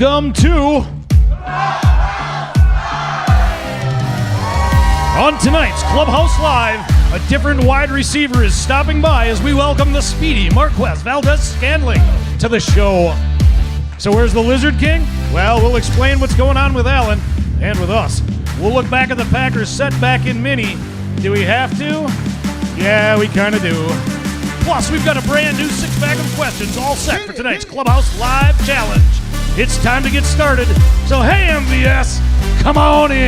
Welcome to... On tonight's Clubhouse Live, a different wide receiver is stopping by as we welcome the speedy Marquez Valdes-Scantling to the show. So where's the Lizard King? Well, we'll explain what's going on with Alan and with us. We'll look back at the Packers setback in Mini. Do we have to? Yeah, we kind of do. Plus, we've got a brand new six-pack of questions all set for tonight's Clubhouse Live Challenge. It's time to get started. So, hey, MVS, come on in.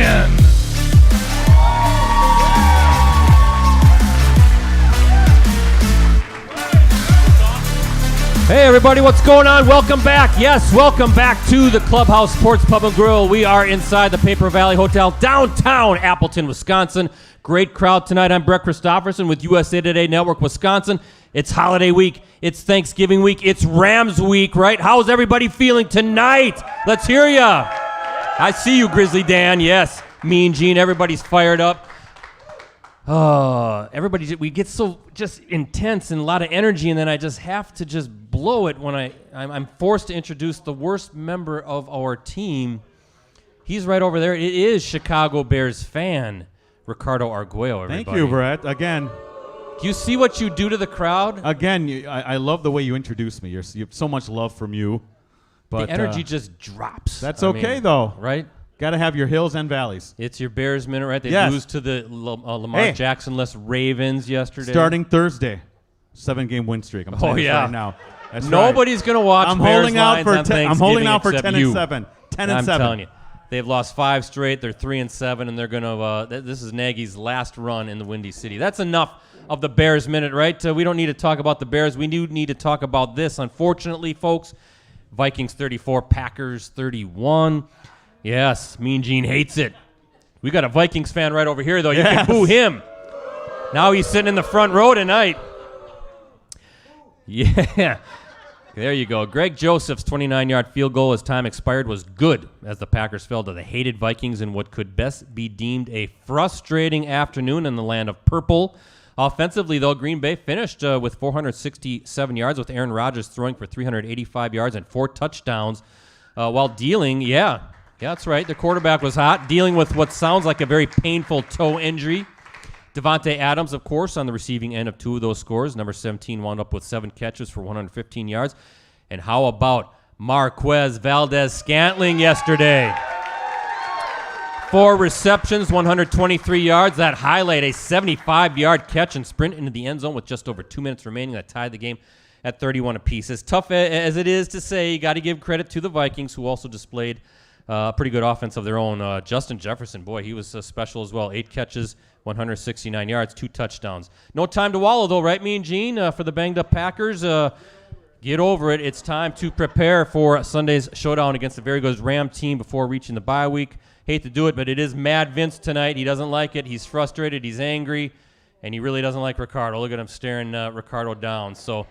Hey, everybody, what's going on? Welcome back. Yes, welcome back to the Clubhouse Sports Pub Grill. We are inside the Paper Valley Hotel, downtown Appleton, Wisconsin. Great crowd tonight. I'm Brett Christopherson with USA Today Network Wisconsin. It's holiday week. It's Thanksgiving week. It's Rams week, right? How's everybody feeling tonight? Let's hear ya. I see you, Grizzly Dan. Yes, Mean Gene. Everybody's fired up. We get so just intense and a lot of energy, and then I just have to just blow it when I'm forced to introduce the worst member of our team. He's right over there. It is Chicago Bears fan, Ricardo Arguello, everybody. Thank you, Brett. Again. Do you see what you do to the crowd? Again, I love the way you introduce me. You have so mumuch love from you. But the energy just drops. That's okay, though. Right? Got to have your hills and valleys. It's your Bears minute, right? They Yes. lose to the Lamar Jackson-less Ravens yesterday. Starting Thursday. 7-game win streak. I'm telling you yeah. right now. That's Nobody's going to watch I'm Bears holding out lines for on Thanksgiving I'm holding out for except 10 you. and 7. 10 and I'm 7. telling you. They've lost 5 straight. They're 3-7, and they're going to this is Nagy's last run in the Windy City. That's enough of the Bears minute, right? We don't need to talk about the Bears. We do need to talk about this. Unfortunately, folks, Vikings 34, Packers 31. Yes, Mean Gene hates it. We got a Vikings fan right over here, though. You can boo him. Now he's sitting in the front row tonight. Yeah. There you go. Greg Joseph's 29-yard field goal as time expired was good as the Packers fell to the hated Vikings in what could best be deemed a frustrating afternoon in the land of purple. Offensively, though, Green Bay finished with 467 yards with Aaron Rodgers throwing for 385 yards and 4 touchdowns while dealing, that's right, the quarterback was hot, dealing with what sounds like a very painful toe injury. Devontae Adams, of course, on the receiving end of 2 of those scores. Number 17 wound up with 7 catches for 115 yards. And how about Marquez Valdes-Scantling yesterday? 4 receptions, 123 yards. That highlight, a 75-yard catch and sprint into the end zone with just over 2 minutes remaining. That tied the game at 31 apiece. As tough as it is to say, you got to give credit to the Vikings, who also displayed a pretty good offense of their own. Justin Jefferson, boy, he was special as well. 8 catches, 169 yards, 2 touchdowns. No time to wallow, though, right, Mean Gene? For the banged-up Packers, get over it. It's time to prepare for Sunday's showdown against the very good Ram team before reaching the bye week. Hate to do it, but it is Mad Vince tonight. He doesn't like it. He's frustrated. He's angry, and he really doesn't like Ricardo. Look at him staring Ricardo down. So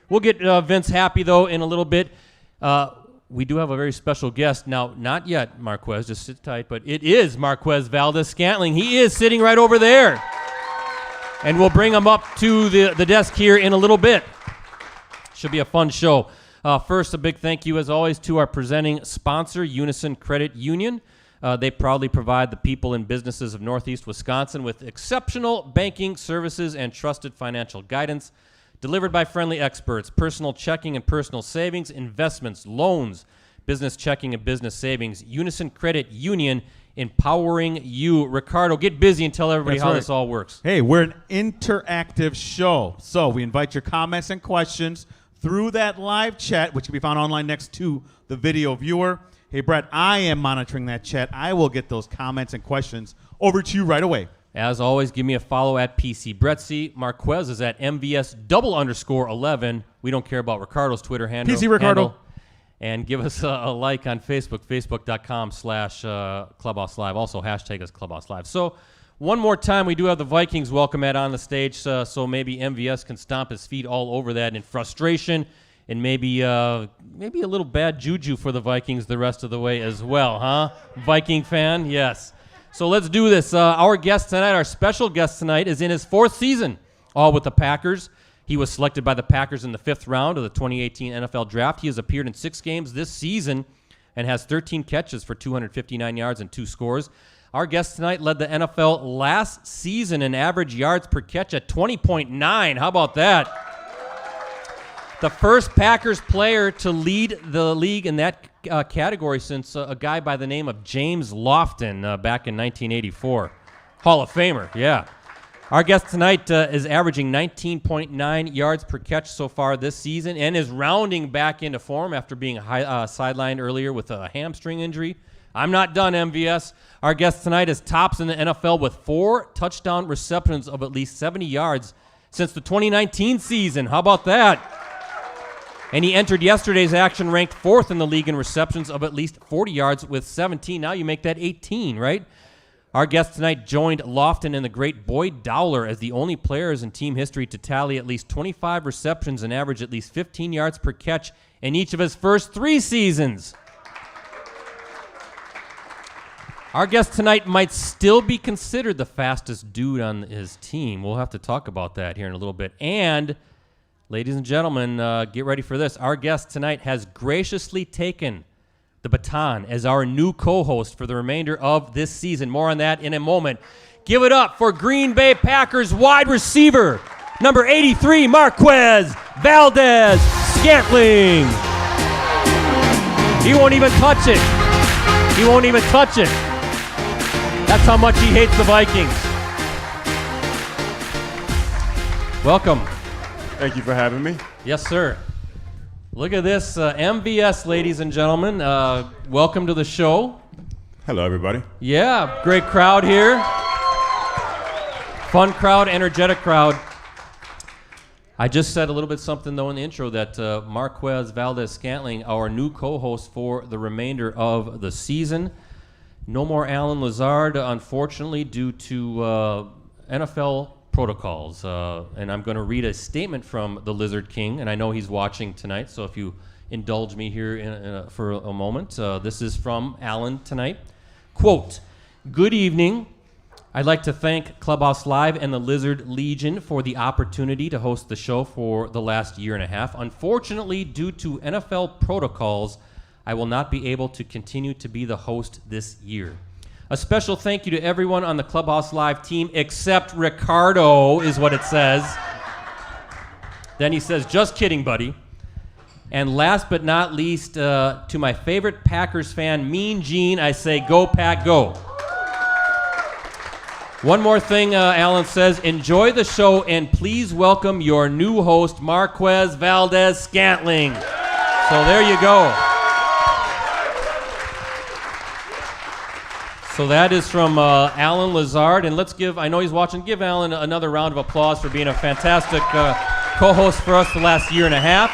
we'll get Vince happy, though, in a little bit. We do have a very special guest. Now, not yet, Marquez. Just sit tight. But it is Marquez Valdes-Scantling. He is sitting right over there. And we'll bring him up to the desk here in a little bit. Should be a fun show. First, a big thank you, as always, to our presenting sponsor, Unison Credit Union. They proudly provide the people and businesses of Northeast Wisconsin with exceptional banking services and trusted financial guidance. Delivered by friendly experts, personal checking and personal savings, investments, loans, business checking and business savings. Unison Credit Union, empowering you. Ricardo, get busy and tell everybody how this all works. Hey, we're an interactive show, so we invite your comments and questions through that live chat, which can be found online next to the video viewer. Hey, Brett, I am monitoring that chat. I will get those comments and questions over to you right away. As always, give me a follow at PC Brettsy. Marquez is at MVS_11. We don't care about Ricardo's Twitter handle. PC Ricardo. And give us a like on Facebook, facebook.com/Clubhouse Live. Also, hashtag us Clubhouse Live. So, one more time, we do have the Vikings welcome Ed on the stage, so maybe MVS can stomp his feet all over that in frustration and maybe a little bad juju for the Vikings the rest of the way as well, huh? Viking fan? Yes. So let's do this. Our guest tonight, our special guest tonight, is in his 4th season, all with the Packers. He was selected by the Packers in the 5th round of the 2018 NFL Draft. He has appeared in 6 games this season and has 13 catches for 259 yards and 2 scores. Our guest tonight led the NFL last season in average yards per catch at 20.9. How about that? The first Packers player to lead the league in that category since a guy by the name of James Lofton back in 1984. Hall of Famer, yeah. Our guest tonight is averaging 19.9 yards per catch so far this season and is rounding back into form after being sidelined earlier with a hamstring injury. I'm not done, MVS. Our guest tonight is tops in the NFL with 4 touchdown receptions of at least 70 yards since the 2019 season. How about that? And he entered yesterday's action ranked 4th in the league in receptions of at least 40 yards with 17. Now you make that 18, right? Our guest tonight joined Lofton and the great Boyd Dowler as the only players in team history to tally at least 25 receptions and average at least 15 yards per catch in each of his first 3 seasons. Our guest tonight might still be considered the fastest dude on his team. We'll have to talk about that here in a little bit. And, ladies and gentlemen, get ready for this. Our guest tonight has graciously taken the baton as our new co-host for the remainder of this season. More on that in a moment. Give it up for Green Bay Packers wide receiver, number 83, Marquez Valdes-Scantling. He won't even touch it. He won't even touch it. That's how much he hates the Vikings. Welcome. Thank you for having me. Yes, sir. Look at this, MVS, ladies and gentlemen. Welcome to the show. Hello, everybody. Yeah, great crowd here. Fun crowd, energetic crowd. I just said a little bit something, though, in the intro that Marquez Valdes-Scantling, our new co-host for the remainder of the season. No more Alan Lazard, unfortunately, due to NFL protocols. And I'm going to read a statement from the Lizard King, and I know he's watching tonight, so if you indulge me here for a moment. This is from Alan tonight. Quote, "Good evening. I'd like to thank Clubhouse Live and the Lizard Legion for the opportunity to host the show for the last year and a half. Unfortunately, due to NFL protocols, I will not be able to continue to be the host this year. A special thank you to everyone on the Clubhouse Live team except Ricardo," is what it says. Then he says, "Just kidding, buddy. And last but not least, to my favorite Packers fan, Mean Gene, I say, go Pack, go." One more thing, Alan says, "Enjoy the show and please welcome your new host, Marquez Valdes-Scantling." So there you go. So that is from Alan Lazard, and let's give, I know he's watching, give Alan another round of applause for being a fantastic co-host for us the last year and a half.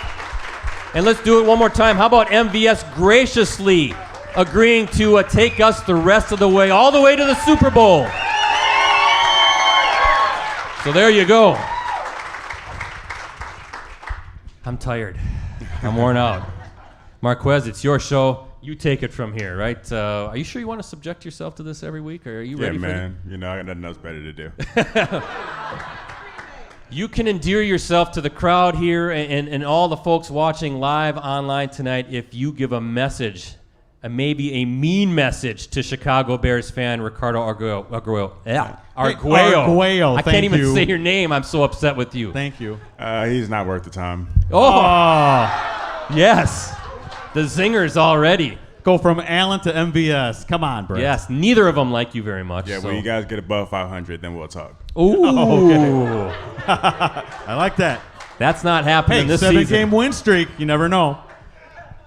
And let's do it one more time. How about MVS graciously agreeing to take us the rest of the way, all the way to the Super Bowl? So there you go. I'm tired. I'm worn out. Marquez, it's your show. You take it from here, right? Are you sure you want to subject yourself to this every week, or are you ready for it? Yeah, man. You know, I got nothing else better to do. You can endear yourself to the crowd here and all the folks watching live online tonight if you give a message, maybe a mean message to Chicago Bears fan Ricardo Arguello. Yeah. Arguello, I can't even say your name. I'm so upset with you. Thank you. He's not worth the time. Oh. Yes. The zingers already. Go from Allen to MVS. Come on, Brett. Yes, neither of them like you very much. Yeah, so. when you guys get above 500, then we'll talk. Ooh. Okay. I like that. That's not happening this 7 season. 7-game win streak. You never know.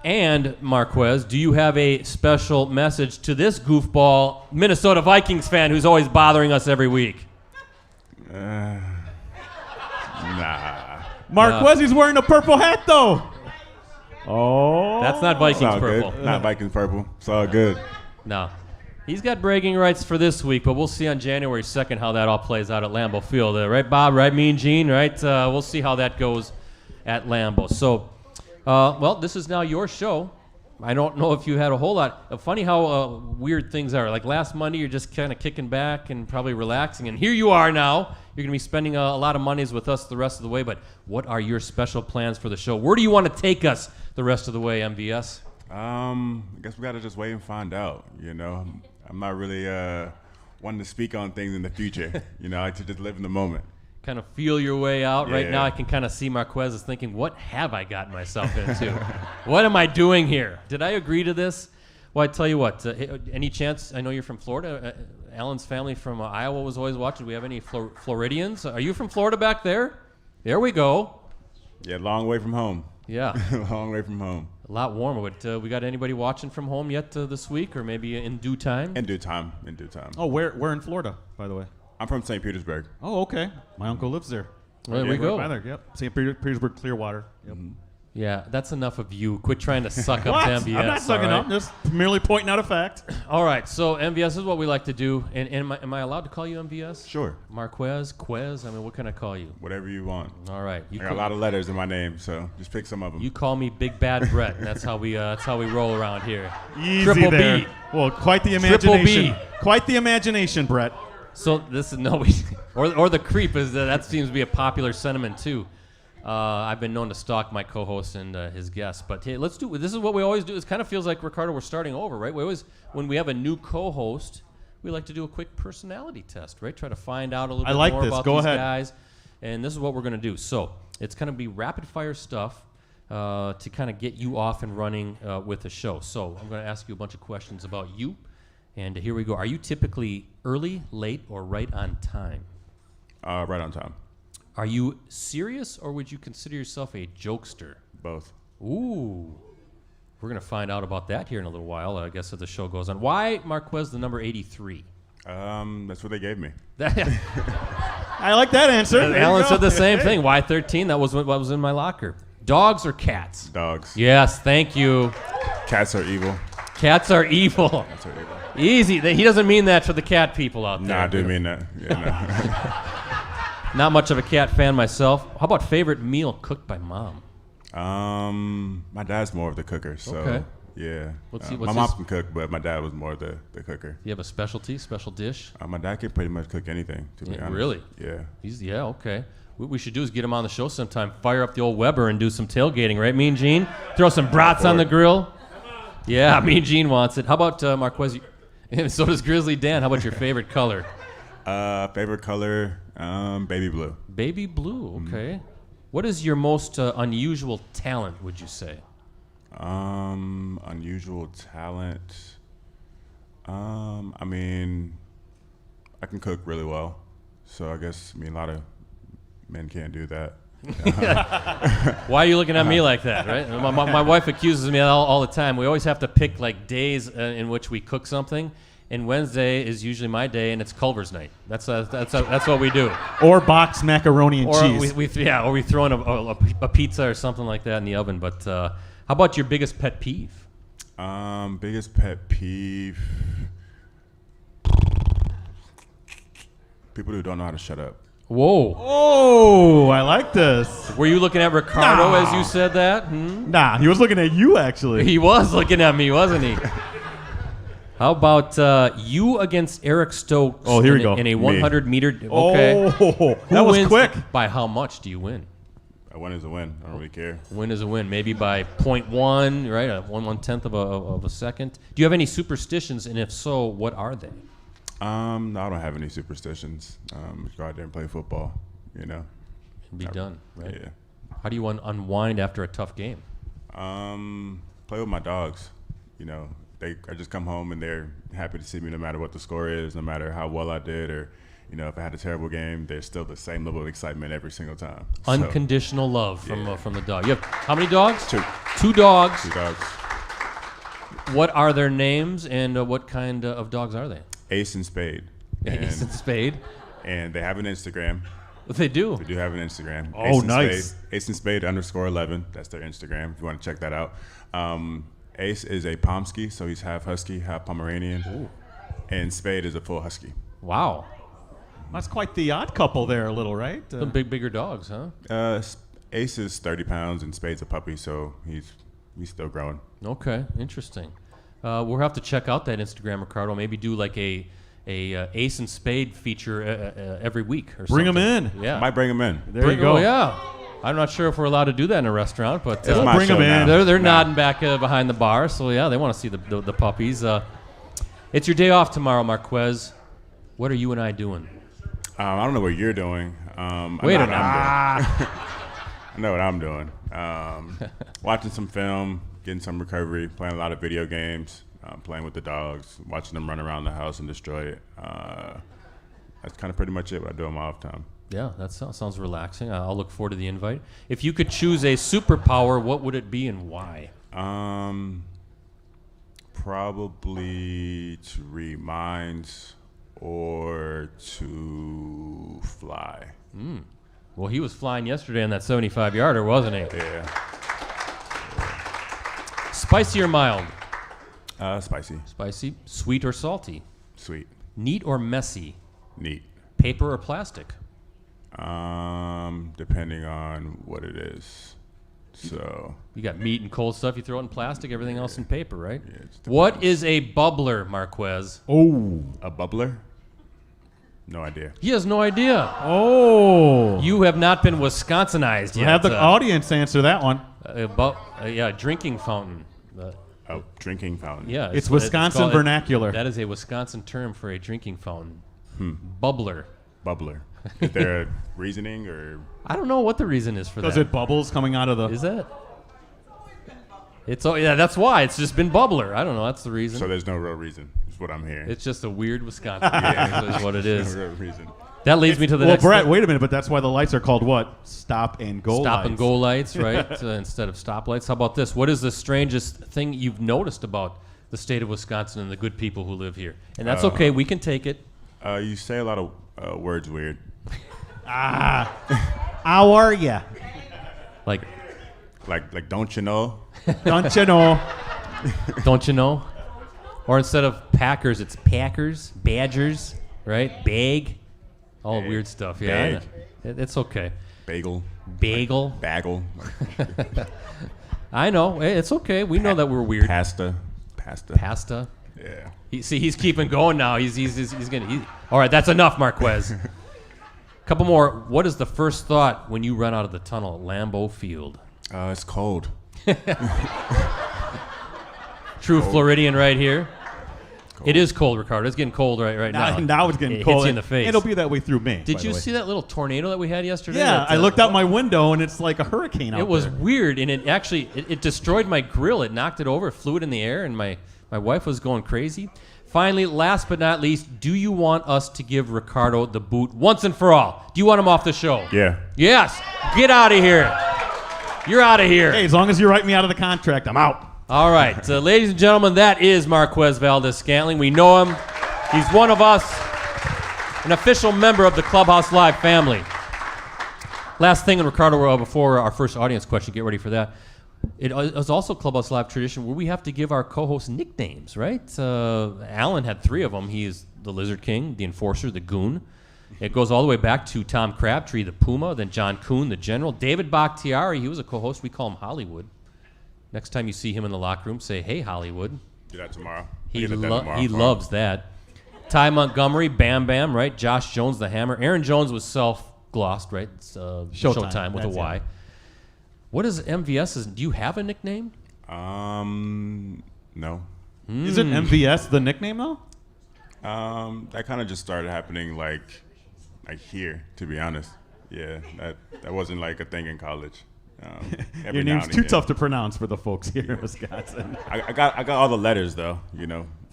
And, Marquez, do you have a special message to this goofball Minnesota Vikings fan who's always bothering us every week? Nah. Marquez, he's wearing a purple hat, though. Oh. That's not Vikings purple. Good. Not Vikings purple. It's all good. No. He's got bragging rights for this week, but we'll see on January 2nd how that all plays out at Lambeau Field. Right, Bob? Right, Mean Gene? Right? We'll see how that goes at Lambeau. So, well, this is now your show. I don't know if you had a whole lot. Funny how weird things are. Like last Monday, you're just kind of kicking back and probably relaxing. And here you are now. You're going to be spending a lot of monies with us the rest of the way. But what are your special plans for the show? Where do you want to take us the rest of the way, MVS? I guess we got to just wait and find out, you know. I'm not really wanting to speak on things in the future. You know, I like to just live in the moment. Kind of feel your way out. Right Yeah. now I can kind of see Marquez is thinking, what have I gotten myself into? What am I doing here? Did I agree to this? Well, I tell you what, any chance, I know you're from Florida. Alan's family from Iowa was always watching. Do we have any Floridians? Are you from Florida back there? There we go. Yeah, long way from home. Yeah. Long way from home. A lot warmer. But we got anybody watching from home yet this week, or maybe in due time? In due time. In due time. Oh, where in Florida, by the way? I'm from St. Petersburg. Oh, okay. My uncle lives there. There we go. Right by there. Yep. St. Petersburg, Clearwater. Yep. Yeah, that's enough of you. Quit trying to suck up What? to MVS. I'm not sucking all right? up. Just merely pointing out a fact. All right, so MVS is what we like to do. And am I allowed to call you MVS? Sure. Marquez, Quez? I mean, what can I call you? Whatever you want. All right. I got a lot of letters in my name, so just pick some of them. You call me Big Bad Brett, and that's how we roll around here. Easy Triple there. B. Well, quite the Triple imagination. B. Quite the imagination, Brett. So this is or the creep is that seems to be a popular sentiment too. I've been known to stalk my co-host and his guests, but hey, let's do. This is what we always do. It kind of feels like, Ricardo, we're starting over, right? We always, when we have a new co-host, we like to do a quick personality test, right? Try to find out a little bit more about these guys. And this is what we're going to do. So it's going to be rapid fire stuff to kind of get you off and running with the show. So I'm going to ask you a bunch of questions about you. And here we go. Are you typically early, late, or right on time? Right on time. Are you serious, or would you consider yourself a jokester? Both. Ooh. We're going to find out about that here in a little while, I guess, as the show goes on. Why Marquez the number 83? That's what they gave me. I like that answer. There you Alan go. said the same thing. Why 13? That was what was in my locker. Dogs or cats? Dogs. Yes, thank you. Cats are evil. Cats are evil. Cats are evil. Easy. He doesn't mean that for the cat people out there. Nah, I do mean that. Yeah, Not much of a cat fan myself. How about favorite meal cooked by mom? no. My dad's more of the cooker, so Okay. yeah. What's My mom his- can cook, but my dad was more the cooker. You have a special dish? My dad can pretty much cook anything, to be Yeah, honest. really? Yeah. Okay. What we should do is get him on the show sometime, fire up the old Weber and do some tailgating, right? Me and Gene? Throw some brats on the grill. Yeah, me and Gene wants it. How about Marquez? So does Grizzly Dan. How about your favorite color? Favorite color, baby blue. Baby blue, okay. What is your most unusual talent, would you say? Unusual talent. I mean, I can cook really well, so I guess a lot of men can't do that. Why are you looking at me like that, right? My wife accuses me all the time. We always have to pick like days in which we cook something, and Wednesday is usually my day, and it's Culver's night. That's what we do. Or box macaroni and Or cheese. we throw in a pizza or something like that in the oven. But how about your biggest pet peeve? Biggest pet peeve. People who don't know how to shut up. Whoa. Oh, I like this. Were you looking at Ricardo No. as you said that? Nah, he was looking at you, actually. He was looking at me, wasn't he? How about you against Eric Stokes Oh, here we go. in a Me. 100-meter? Okay. Oh, that Who was wins? quick. By how much do you win? A win is a win. I don't really care. Win is a win. Maybe by 0.1, right? A 1/10 of a second. Do you have any superstitions? And if so, what are they? No, I don't have any superstitions. Just go out there and play football, you know. Be done, right? Yeah. How do you unwind after a tough game? Play with my dogs. You know, I just come home and they're happy to see me no matter what the score is, no matter how well I did, or if I had a terrible game, there's still the same level of excitement every single time. So, Unconditional love from yeah. From the dog. You have how many dogs? Two. 2 dogs. 2 dogs. What are their names, and what kind of dogs are they? Ace and Spade. Ace and Spade. And they have an Instagram. They do. They do have an Instagram. Oh, Ace and nice. Spade, Ace and Spade _11. That's their Instagram if you want to check that out. Ace is a Pomsky, so he's half Husky, half Pomeranian. Ooh. And Spade is a full Husky. Wow. That's quite the odd couple there, a little, right? Some bigger dogs, huh? Ace is 30 pounds and Spade's a puppy, so he's still growing. Okay, interesting. We'll have to check out that Instagram, Ricardo. Maybe do like a Ace and Spade feature every week or something. Bring them in. Yeah. Might bring him in. There you go. Oh, yeah. I'm not sure if we're allowed to do that in a restaurant, but It's my bring show 'em in. now. they're nodding back behind the bar. So, yeah, they want to see the puppies. It's your day off tomorrow, Marquez. What are you and I doing? I don't know what you're doing. Wait a minute. I know what I'm doing. Watching some film, getting some recovery, playing a lot of video games, playing with the dogs, watching them run around the house and destroy it. That's kind of pretty much it what I do on my off time. Yeah, that sounds relaxing. I'll look forward to the invite. If you could choose a superpower, what would it be and why? Probably to read minds or to fly. Well, he was flying yesterday on that 75-yarder, wasn't he? Yeah. Spicy or mild? Spicy. Spicy. Sweet or salty? Sweet. Neat or messy? Neat. Paper or plastic? Depending on what it is. So. You got meat and cold stuff, you throw it in plastic, everything else in paper, right? Yeah, it just What is a bubbler, Marquez? Oh. A bubbler? No idea. He has no idea. Oh. You have not been Wisconsinized yet. Have the audience answer that one. Yeah, drinking fountain. A drinking fountain. Yeah, It's Wisconsin called- vernacular. That is a Wisconsin term for a drinking fountain. Bubbler. Bubbler. Is there a reasoning or? I don't know what the reason is for Does that. it bubbles coming out of the... Is that? Yeah, that's why. It's just been bubbler. I don't know. That's the reason. So there's no real reason. Is what I'm hearing. It's just a weird Wisconsin thing is what it is. No real reason. That leads me to the Well, next Brett, thing. wait a minute, but that's why the lights are called what? Stop and go Stop lights. and go lights, right? Instead of stoplights. How about this? What is the strangest thing you've noticed about the state of Wisconsin and the good people who live here? And that's okay. We can take it. You say a lot of words weird. How are ya? Like, Like don't you know? Don't you know? don't you know? Or instead of Packers, it's Packers, Badgers, right? Bag. All weird stuff. Yeah, Bag. it's okay. Bagel. Bagel. Bagel. I know. It's okay. We know that we're weird. Pasta. Pasta. Yeah. He's keeping going now. He's gonna. All right, that's enough, Marquez. Couple more. What is the first thought when you run out of the tunnel at Lambeau Field? It's cold. True Floridian right here. It is cold, Ricardo. It's getting cold right now. Now it's getting It cold. hits you in the face. It'll be that way through me. Did by you the way. see that little tornado that we had yesterday? Yeah, That, I looked out my window and it's like a hurricane out It was there. weird, and it actually it destroyed my grill. It knocked it over, flew it in the air, and my wife was going crazy. Finally, last but not least, do you want us to give Ricardo the boot once and for all? Do you want him off the show? Yeah. Yes. Get out of here. You're out of here. Hey, as long as you write me out of the contract, I'm out. All right, ladies and gentlemen, that is Marquez Valdes-Scantling. We know him. He's one of us, an official member of the Clubhouse Live family. Last thing, and Ricardo, before our first audience question, get ready for that. It is also Clubhouse Live tradition where we have to give our co-hosts nicknames, right? Alan had 3 of them. He is the Lizard King, the Enforcer, the Goon. It goes all the way back to Tom Crabtree, the Puma, then John Kuhn, the General. David Bakhtiari, he was a co-host. We call him Hollywood. Next time you see him in the locker room, say, "Hey, Hollywood." Do that tomorrow. He I'll get that tomorrow. loves that. Ty Montgomery, Bam Bam, right? Josh Jones, the Hammer. Aaron Jones was self-glossed, right? It's, Showtime with a That's Y. it. What is MVS's? Do you have a nickname? No. Isn't MVS the nickname though? That kind of just started happening like here, to be honest. Yeah, that wasn't like a thing in college. Every Your now name's and too again. tough to pronounce for the folks here in Wisconsin. I got all the letters though.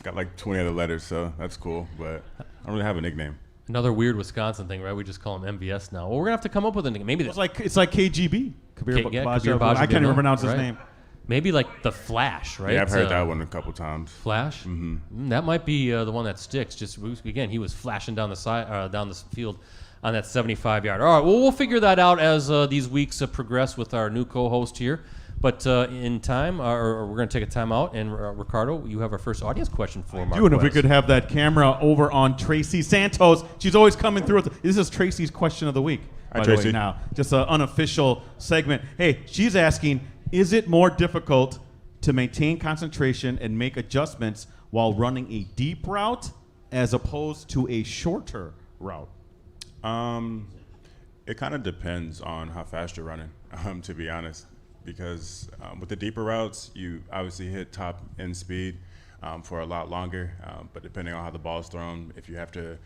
Got like 20 other letters, so that's cool. But I don't really have a nickname. Another weird Wisconsin thing, right? We just call him MVS now. Well, we're gonna have to come up with a nickname. Maybe It's like KGB. Kabir Kabir Bajaj. Bajaj, I can't even pronounce his right? name. maybe like the Flash, right? Yeah, I've heard that one a couple times. Flash. That might be the one that sticks. Just again, he was flashing down the side, down the field on that 75-yard. All right, well, we'll figure that out as these weeks progress with our new co-host here. But in time, or we're going to take a time out. And Ricardo, you have our first audience question for Marquez. And if we could have that camera over on Tracy Santos. She's always coming through. This is Tracy's question of the week. Hi, by the way, Tracy. now, just an unofficial segment. Hey, she's asking, is it more difficult to maintain concentration and make adjustments while running a deep route as opposed to a shorter route? It kind of depends on how fast you're running. to be honest, because with the deeper routes, you obviously hit top end speed for a lot longer. But depending on how the ball is thrown, if you have to,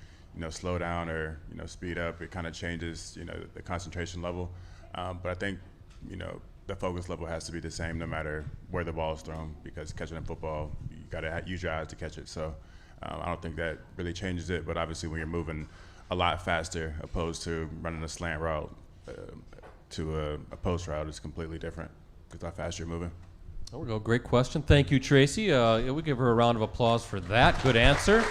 slow down or speed up, it kind of changes, the concentration level. But I think, the focus level has to be the same no matter where the ball is thrown, because catching in football, you got to use your eyes to catch it. So I don't think that really changes it. But obviously, when you're moving a lot faster opposed to running a slant route to a post route, is completely different because how fast you're moving. There we go. Great question. Thank you, Tracy. We give her a round of applause for that. Good answer.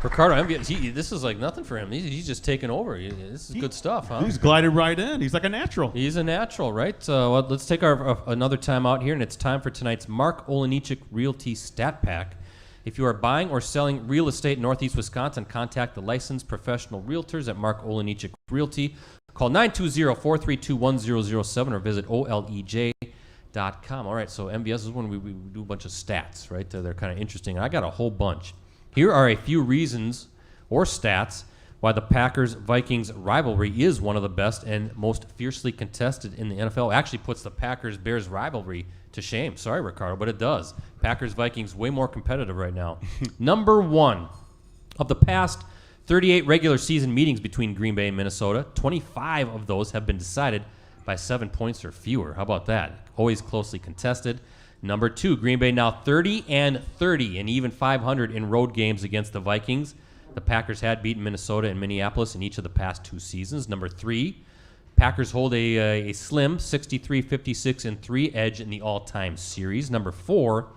Ricardo, this is like nothing for him. He's just taking over. This is good stuff, huh? He's glided right in. He's like a natural. He's a natural, right? Well, let's take another time out here, and it's time for tonight's Mark Olenichik Realty Stat Pack. If you are buying or selling real estate in Northeast Wisconsin, contact the licensed professional realtors at Mark Olenichik Realty. Call 920-432-1007 or visit olej.com. All right, so MVS is when we do a bunch of stats, right? They're kind of interesting. I got a whole bunch. Here are a few reasons or stats why the Packers-Vikings rivalry is one of the best and most fiercely contested in the NFL. Actually puts the Packers-Bears rivalry to shame. Sorry, Ricardo, but it does. Packers-Vikings way more competitive right now. Number one, of the past 38 regular season meetings between Green Bay and Minnesota, 25 of those have been decided by 7 points or fewer. How about that? Always closely contested. Number two, Green Bay now 30-30 and even 500 in road games against the Vikings. The Packers had beaten Minnesota and Minneapolis in each of the past two seasons. Number three, Packers hold a slim 63-56-3 edge in the all-time series. Number four,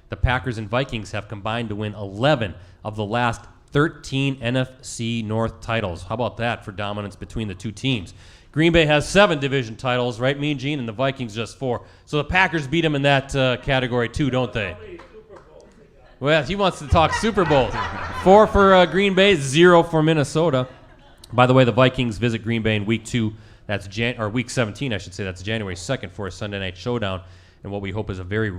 the Packers and Vikings have combined to win 11 of the last 13 NFC North titles. How about that for dominance between the two teams? Green Bay has 7 division titles, right, Mean Gene? And the Vikings just 4. So the Packers beat them in that category too, don't they? Well, he wants to talk Super Bowl. 4 for Green Bay, 0 for Minnesota. By the way, the Vikings visit Green Bay in week 2. That's week 17, I should say. That's January 2nd for a Sunday night showdown and what we hope is a very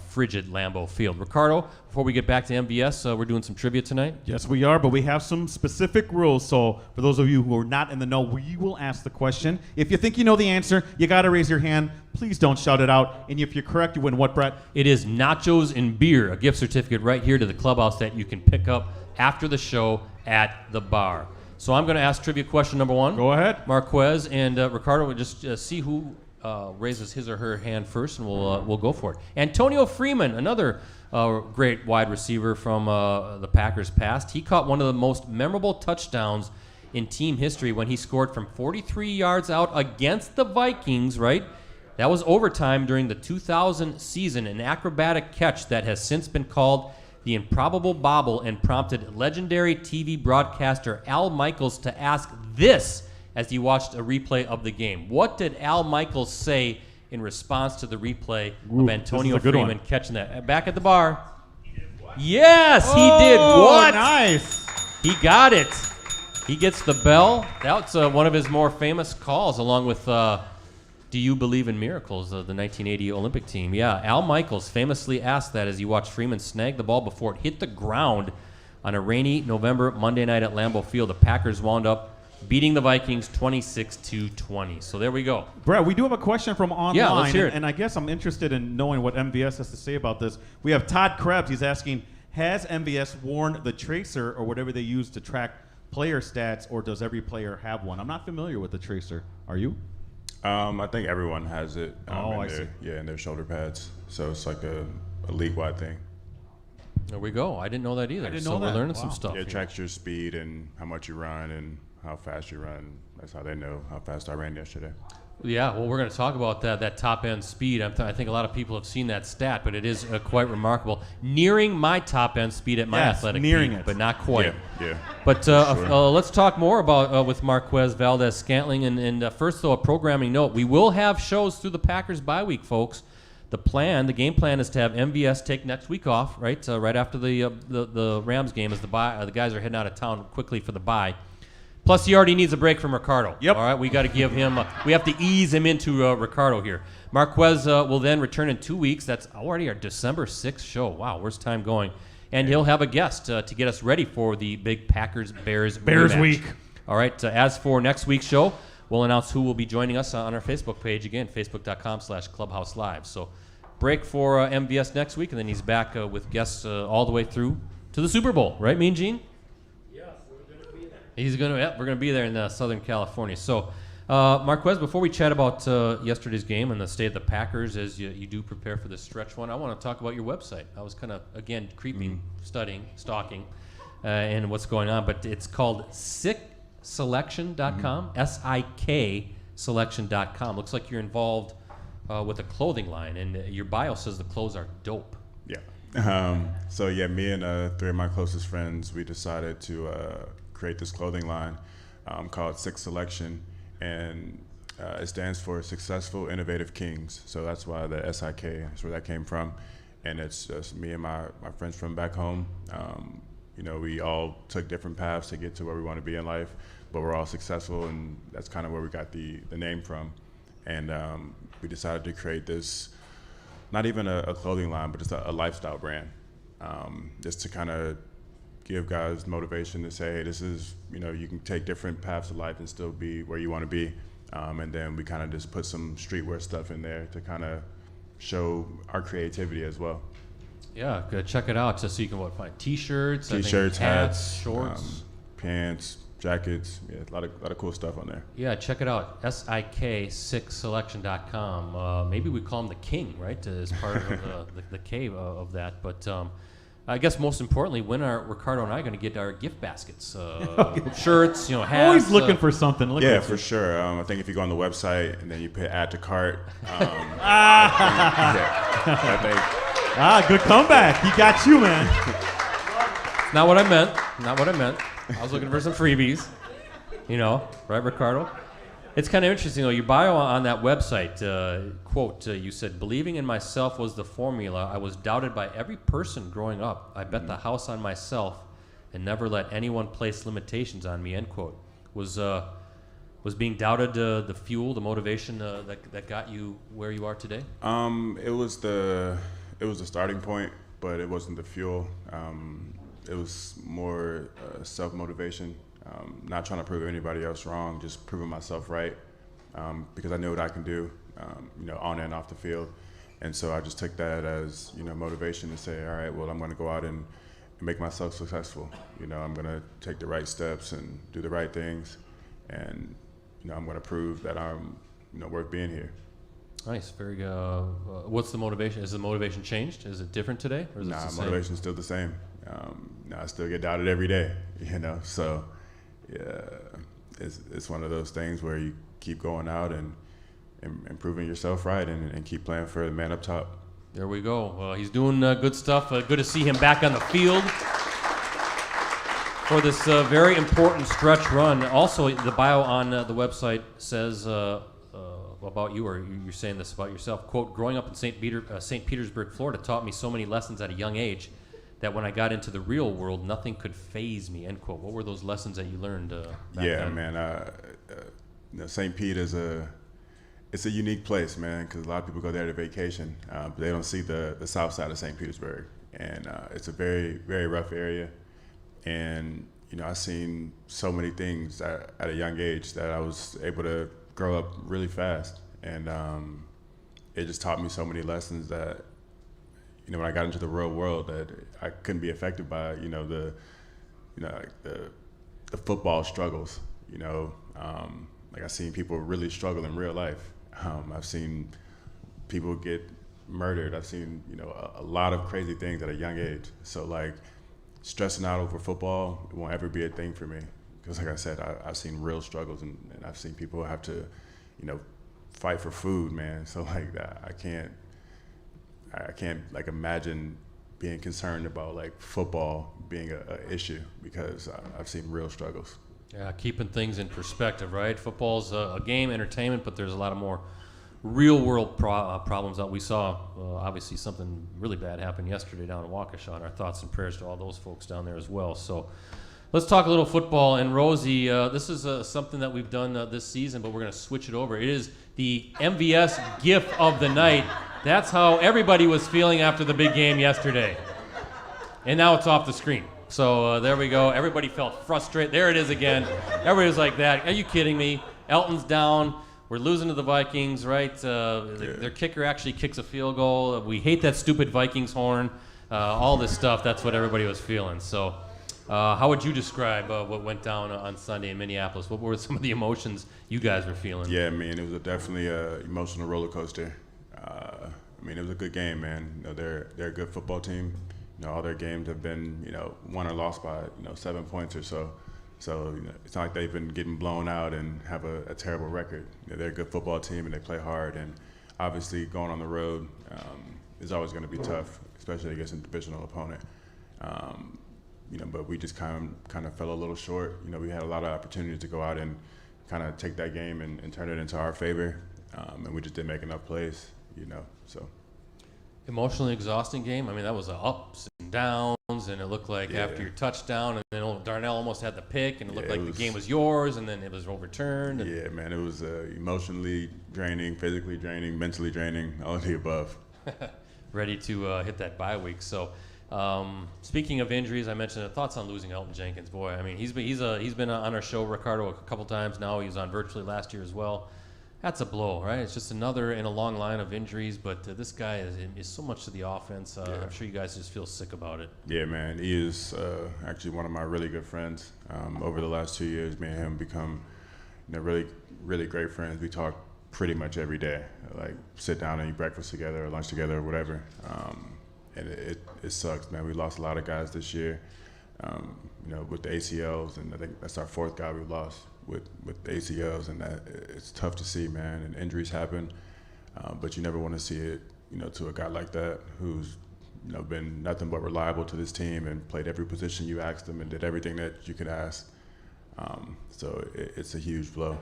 frigid Lambeau Field. Ricardo, before we get back to MVS, we're doing some trivia tonight. Yes, we are, but we have some specific rules. So for those of you who are not in the know, we will ask the question. If you think you know the answer, you got to raise your hand. Please don't shout it out. And if you're correct, you win what, Brett? It is nachos and beer, a gift certificate right here to the clubhouse that you can pick up after the show at the bar. So I'm going to ask trivia question number 1. Go ahead. Marquez and Ricardo will just see who raises his or her hand first, and we'll go for it. Antonio Freeman, another great wide receiver from the Packers past. He caught one of the most memorable touchdowns in team history when he scored from 43 yards out against the Vikings, right? That was overtime during the 2000 season, an acrobatic catch that has since been called the improbable bobble and prompted legendary TV broadcaster Al Michaels to ask this as he watched a replay of the game. What did Al Michaels say in response to the replay of Antonio Freeman catching that? Back at the bar. Yes, he did. What? Nice. He got it. He gets the bell. That's one of his more famous calls, along with Do You Believe in Miracles, the 1980 Olympic team. Yeah, Al Michaels famously asked that as he watched Freeman snag the ball before it hit the ground on a rainy November Monday night at Lambeau Field. The Packers wound up beating the Vikings 26-20. So there we go. Brett, we do have a question from online. Yeah, let's hear it. And I guess I'm interested in knowing what MVS has to say about this. We have Todd Krebs. He's asking, has MVS worn the tracer or whatever they use to track player stats, or does every player have one? I'm not familiar with the tracer. Are you? I think everyone has it. I see. Yeah, in their shoulder pads. So it's like a league-wide thing. There we go. I didn't know that either. I didn't so know we're that. learning Wow. some stuff. Yeah, it here. tracks your speed and how much you run and how fast you run. That's how they know how fast I ran yesterday. Yeah, well, we're going to talk about that top-end speed. I think a lot of people have seen that stat, but it is quite remarkable. Nearing my top-end speed at my athletic nearing peak, it. but not quite. Yeah. But Sure. let's talk more about with Marquez Valdes-Scantling. And first, though, a programming note. We will have shows through the Packers bye week, folks. The game plan is to have MVS take next week off, right? Right after the Rams game, as the guys are heading out of town quickly for the bye. Plus, he already needs a break from Ricardo. Yep. All right, we got to give him. We have to ease him into Ricardo here. Marquez will then return in 2 weeks. That's already our December 6th show. Wow, where's time going? And he'll have a guest to get us ready for the big Packers-Bears Bears rematch. week. All right. As for next week's show, we'll announce who will be joining us on our Facebook page again, facebook.com/Clubhouse Live. So break for MVS next week, and then he's back with guests all the way through to the Super Bowl. Right, Mean Gene? Yes, we're going to be there. We're going to be there in Southern California. So, Marquez, before we chat about yesterday's game and the state of the Packers as you do prepare for this stretch one, I want to talk about your website. I was kind of, again, creeping, stalking, and what's going on. But it's called sickselection.com, S-I-K selection.com. Looks like you're involved with a clothing line, and your bio says the clothes are dope. Yeah. So me and 3 of my closest friends, we decided to create this clothing line called Sick Selection, and it stands for Successful Innovative Kings. So that's why the SIK is where that came from, and it's just me and my friends from back home. We all took different paths to get to where we want to be in life, but we're all successful, and that's kind of where we got the name from. And we decided to create this, not even a clothing line, but just a lifestyle brand, just to kind of give guys motivation to say, hey, this is, you can take different paths of life and still be where you want to be. And then we kind of just put some streetwear stuff in there to kind of show our creativity as well. Yeah, check it out. So you can find T-shirts, hats, shorts, pants, jackets. Yeah, a lot of cool stuff on there. Yeah, check it out. sickselection.com. Maybe we call him the King, right? As part of the cave of that. But I guess most importantly, when are Ricardo and I going to get our gift baskets? Shirts, hats. Always looking for something. For sure. I think if you go on the website and then you put add to cart. Good comeback. He got you, man. Not what I meant. I was looking for some freebies. Right, Ricardo? It's kind of interesting, though. Your bio on that website, quote, you said, "Believing in myself was the formula. I was doubted by every person growing up. I bet the house on myself and never let anyone place limitations on me," end quote. Was being doubted the fuel, the motivation that got you where you are today? It was the starting point, but it wasn't the fuel. It was more self-motivation, not trying to prove anybody else wrong, just proving myself right, because I knew what I can do, on and off the field. And so I just took that as, motivation to say, all right, well, I'm going to go out and make myself successful. I'm going to take the right steps and do the right things, and, I'm going to prove that I'm, worth being here. Nice, very good. What's the motivation? Has the motivation changed? Is it different today? Or is it the same? Motivation's still the same. I still get doubted every day, so yeah, it's one of those things where you keep going out and proving yourself right and keep playing for the man up top. There we go. He's doing good stuff. Good to see him back on the field for this very important stretch run. Also, the bio on the website says about you, or you're saying this about yourself, quote, "Growing up in St. Petersburg, Florida taught me so many lessons at a young age that when I got into the real world, nothing could faze me," end quote. What were those lessons that you learned back then? Man. St. Pete it's a unique place, man, because a lot of people go there to vacation, but they don't see the south side of St. Petersburg. And it's a very, very rough area. And, I've seen so many things at a young age that I was able to grow up really fast. And it just taught me so many lessons that, when I got into the real world, that I couldn't be affected by, the football struggles, like I've seen people really struggle in real life. I've seen people get murdered. I've seen, a lot of crazy things at a young age. So like stressing out over football won't ever be a thing for me. Because like I said, I've seen real struggles, and I've seen people have to, fight for food, man. So like that, I can't like imagine being concerned about like football being a issue, because I've seen real struggles. Yeah, keeping things in perspective, right? Football's a game, entertainment, but there's a lot of more real-world problems that we saw. Obviously, something really bad happened yesterday down in Waukesha, and our thoughts and prayers to all those folks down there as well. So let's talk a little football. And Rosie, this is something that we've done this season, but we're going to switch it over. It is the MVS GIF of the night. That's how everybody was feeling after the big game yesterday. And now it's off the screen. So there we go. Everybody felt frustrated. There it is again. Everybody was like that. Are you kidding me? Elton's down. We're losing to the Vikings, right? Their kicker actually kicks a field goal. We hate that stupid Vikings horn. All this stuff, that's what everybody was feeling. So how would you describe what went down on Sunday in Minneapolis? What were some of the emotions you guys were feeling? Yeah, man, it was definitely an emotional roller coaster. It was a good game, man. You know, they're a good football team. You know, all their games have been, won or lost by, 7 points or so. So it's not like they've been getting blown out and have a terrible record. They're a good football team and they play hard. And obviously going on the road is always going to be tough, especially against a divisional opponent. But we just kind of fell a little short. We had a lot of opportunities to go out and kind of take that game and turn it into our favor, and we just didn't make enough plays. So. Emotionally exhausting game. I mean, that was ups and downs, and it looked like after your touchdown, and then Darnell almost had the pick, and it looked like the game was yours, and then it was overturned. Yeah, man, it was emotionally draining, physically draining, mentally draining, all of the above. Ready to hit that bye week. So, speaking of injuries, I mentioned thoughts on losing Elton Jenkins. Boy, I mean, he's been on our show, Ricardo, a couple times now. He was on virtually last year as well. That's a blow, right? It's just another in a long line of injuries, but this guy is so much to the offense. I'm sure you guys just feel sick about it. Yeah, man. He is actually one of my really good friends. Over the last 2 years, me and him become really, really great friends. We talk pretty much every day, like sit down and eat breakfast together or lunch together or whatever. And it sucks, man. We lost a lot of guys this year, with the ACLs, and I think that's our fourth guy we lost with the ACLs, and that it's tough to see, man. And injuries happen, but you never want to see it, to a guy like that who's, been nothing but reliable to this team and played every position you asked him and did everything that you could ask. So it's a huge blow.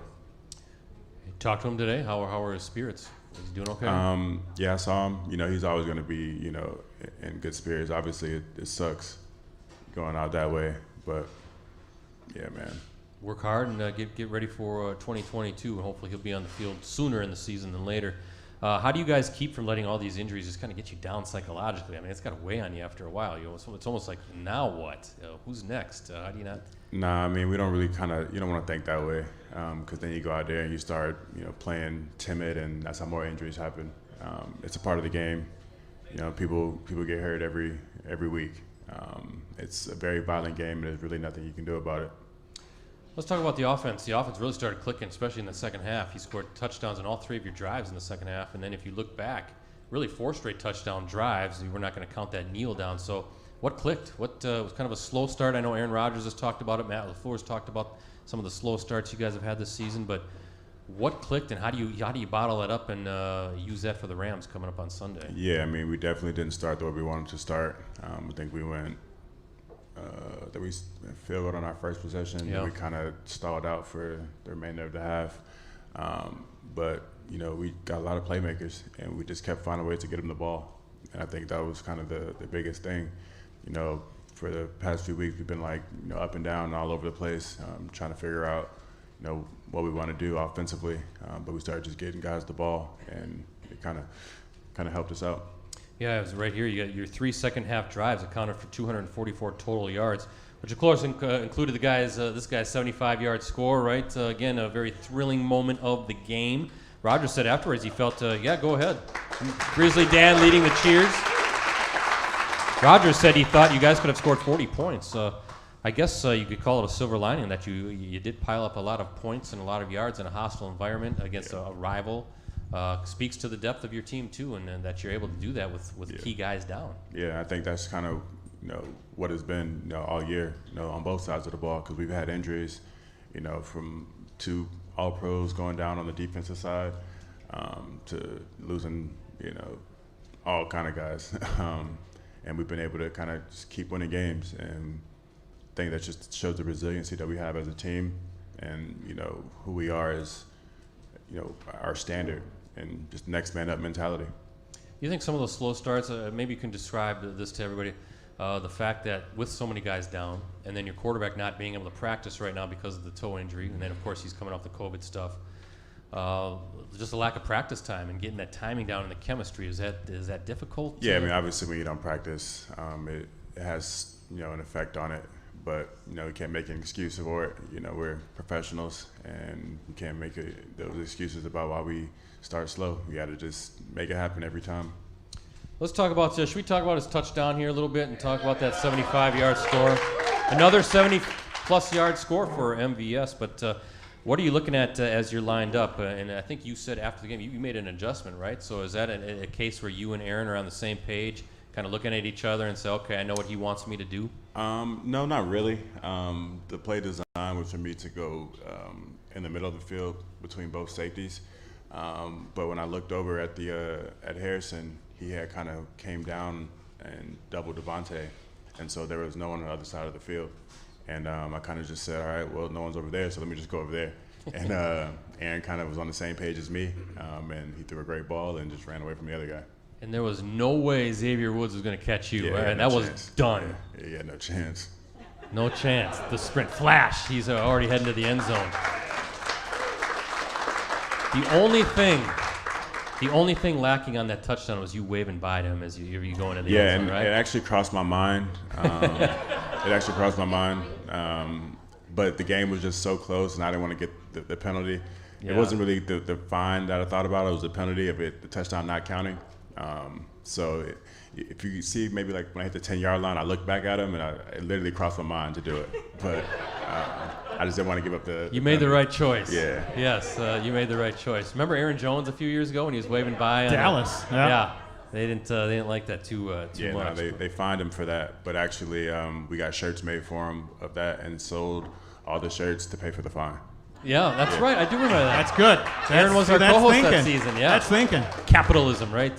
You talked to him today. How are his spirits? Is he doing okay? Yeah, I saw him. He's always going to be, in good spirits. Obviously, it sucks going out that way, but yeah, man. Work hard and get ready for 2022, and hopefully he'll be on the field sooner in the season than later. How do you guys keep from letting all these injuries just kind of get you down psychologically? I mean, it's got to weigh on you after a while. It's almost like, now what? Who's next? How do you not? Nah, I mean, we don't really you don't want to think that way, because then you go out there and you start, playing timid, and that's how more injuries happen. It's a part of the game. People get hurt every week. It's a very violent game, and there's really nothing you can do about it. Let's talk about the offense. The offense really started clicking, especially in the second half. You scored touchdowns on all three of your drives in the second half, and then if you look back, really 4 straight touchdown drives. We're not going to count that kneel down. So what clicked? What was kind of a slow start? I know Aaron Rodgers has talked about it. Matt LaFleur's talked about some of the slow starts you guys have had this season, but what clicked, and how do you bottle that up and use that for the Rams coming up on Sunday? Yeah, I mean, we definitely didn't start the way we wanted to start. I think we went that we field goal on our first possession. Yeah. We kind of stalled out for the remainder of the half. But, we got a lot of playmakers, and we just kept finding ways to get them the ball. And I think that was kind of the biggest thing. For the past few weeks, we've been up and down all over the place, trying to figure out, what we want to do offensively. But we started just getting guys the ball, and it kind of helped us out. Yeah, it was right here. You got your 3 second-half drives accounted for 244 total yards, which of course included this guy's 75-yard score. Right, again, a very thrilling moment of the game. Rodgers said afterwards he felt, yeah, go ahead. Grizzly Dan leading the cheers. Rodgers said he thought you guys could have scored 40 points. I guess you could call it a silver lining that you did pile up a lot of points and a lot of yards in a hostile environment against a rival. Speaks to the depth of your team too, and that you're able to do that with key guys down. Yeah, I think that's kind of what has been all year, on both sides of the ball, because we've had injuries, from 2 All-Pros going down on the defensive side, to losing all kind of guys, and we've been able to kind of just keep winning games, and I think that just shows the resiliency that we have as a team, and who we are as our standard. And just next man up mentality. You think some of those slow starts, maybe you can describe this to everybody, the fact that with so many guys down, and then your quarterback not being able to practice right now because of the toe injury, and then of course he's coming off the COVID stuff, just a lack of practice time and getting that timing down in the chemistry, is that difficult? Yeah, I mean, obviously when you don't practice, it has an effect on it. But, you know, we can't make an excuse for it. You know, we're professionals, and we can't make those excuses about why we start slow. We got to just make it happen every time. Let's talk about should we talk about his touchdown here a little bit and talk about that 75-yard score? Another 70-plus yard score for MVS, but what are you looking at as you're lined up? And I think you said after the game you made an adjustment, right? So is that a case where you and Aaron are on the same page, kind of looking at each other and say, okay, I know what he wants me to do? No, not really. The play design was for me to go in the middle of the field between both safeties. But when I looked over at Harrison, he had kind of came down and doubled Devontae, and so there was no one on the other side of the field. And I kind of just said, all right, well, no one's over there, so let me just go over there. And Aaron kind of was on the same page as me, and he threw a great ball and just ran away from the other guy. And there was no way Xavier Woods was going to catch you, Yeah, right? no That chance. was done. Yeah, he had no chance. No chance. The sprint flash. He's already heading to the end zone. The only thing lacking on that touchdown was you waving by to him as you going in the end zone, and right? it actually crossed my mind. But the game was just so close, and I didn't want to get the penalty. Yeah. It wasn't really the fine that I thought about. It was the penalty of the touchdown not counting. If you see maybe like when I hit the 10-yard line, I looked back at him, and it literally crossed my mind to do it. But I just didn't want to give up the You made the right choice. Yeah. Yes, you made the right choice. Remember Aaron Jones a few years ago when he was waving by? Dallas. Yeah. They didn't like that too much. No, they fined him for that. But actually, we got shirts made for him of that and sold all the shirts to pay for the fine. Yeah, that's right. I do remember that. That's good. Aaron was our that's co-host thinking. that season. Yeah, That's thinking. Capitalism, right?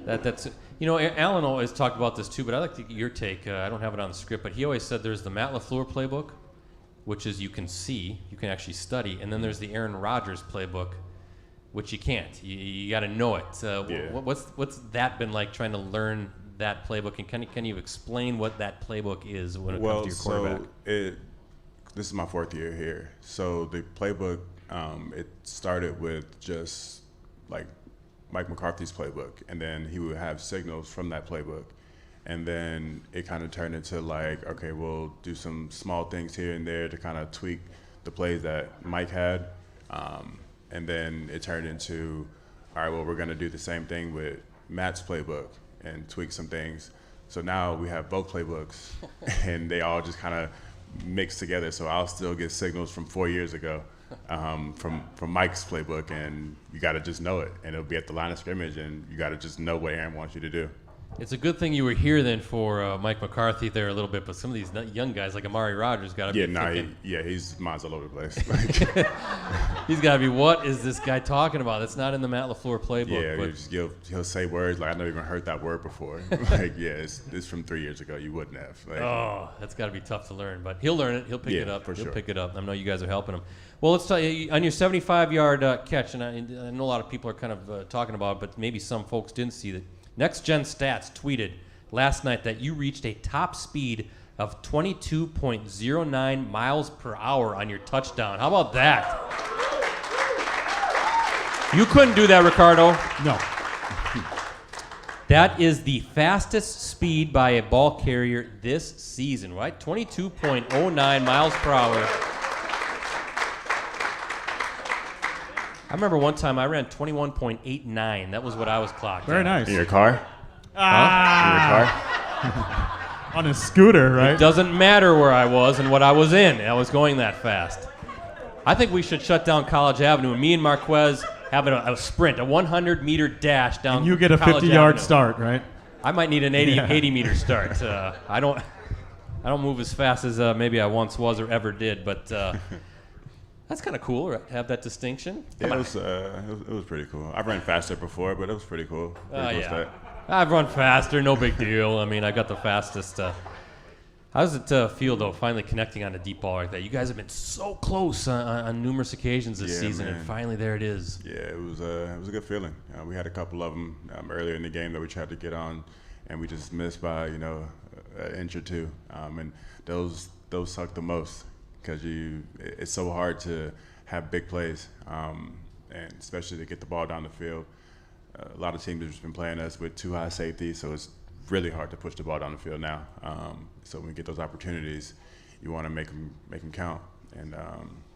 That's Alan always talked about this too, but I'd like to get your take. I don't have it on the script, but he always said there's the Matt LaFleur playbook, which is you can actually study, and then there's the Aaron Rodgers playbook, which you can't. You got to know it. What's that been like trying to learn that playbook, and can you explain what that playbook is when it comes to your quarterback? This is my 4th year here. So the playbook, it started with just like Mike McCarthy's playbook, and then he would have signals from that playbook. And then it kind of turned into like, okay, we'll do some small things here and there to kind of tweak the plays that Mike had. And then it turned into, all right, well, we're going to do the same thing with Matt's playbook and tweak some things. So now we have both playbooks, and they all just kind of mix together. So I'll still get signals from 4 years ago from Mike's playbook, and you got to just know it. And it'll be at the line of scrimmage, and you got to just know what Aaron wants you to do. It's a good thing you were here then for Mike McCarthy there a little bit, but some of these young guys like Amari Rodgers got to be thinking. He's mine's all over the place. He's got to be, what is this guy talking about? That's not in the Matt LaFleur playbook. Yeah, he'll say words like, I never even heard that word before. It's from 3 years ago. You wouldn't have. That's got to be tough to learn, but he'll learn it. He'll pick it up. For He'll sure. pick it up. I know you guys are helping him. Well, let's tell you, on your 75-yard catch, and I know a lot of people are kind of talking about it, but maybe some folks didn't see that. Next Gen Stats tweeted last night that you reached a top speed of 22.09 miles per hour on your touchdown. How about that? You couldn't do that, Ricardo. No. That is the fastest speed by a ball carrier this season, right? 22.09 miles per hour. I remember one time I ran 21.89. That was what I was clocked. Very at. nice. In your car? In your car? On a scooter, right? It doesn't matter where I was and what I was in. I was going that fast. I think we should shut down College Avenue. Me and Marquez have a sprint, a 100-meter dash down. And you get a College 50-yard Avenue. start, right? I might need an 80-meter start. I don't move as fast as maybe I once was or ever did, but that's kind of cool, right? Have that distinction. Yeah, it was pretty cool. I've ran faster before, but it was pretty cool. I've run faster, no big deal. I mean, I got the fastest. How does it feel, though, finally connecting on a deep ball like that? You guys have been so close on numerous occasions this season, man. and finally there it is. Yeah, it was a good feeling. We had a couple of them earlier in the game that we tried to get on, and we just missed by an inch or two. And those suck the most because it's so hard to have big plays, and especially to get the ball down the field. A lot of teams have just been playing us with too high safety, so it's really hard to push the ball down the field now. So when we get those opportunities, you want to make them count. And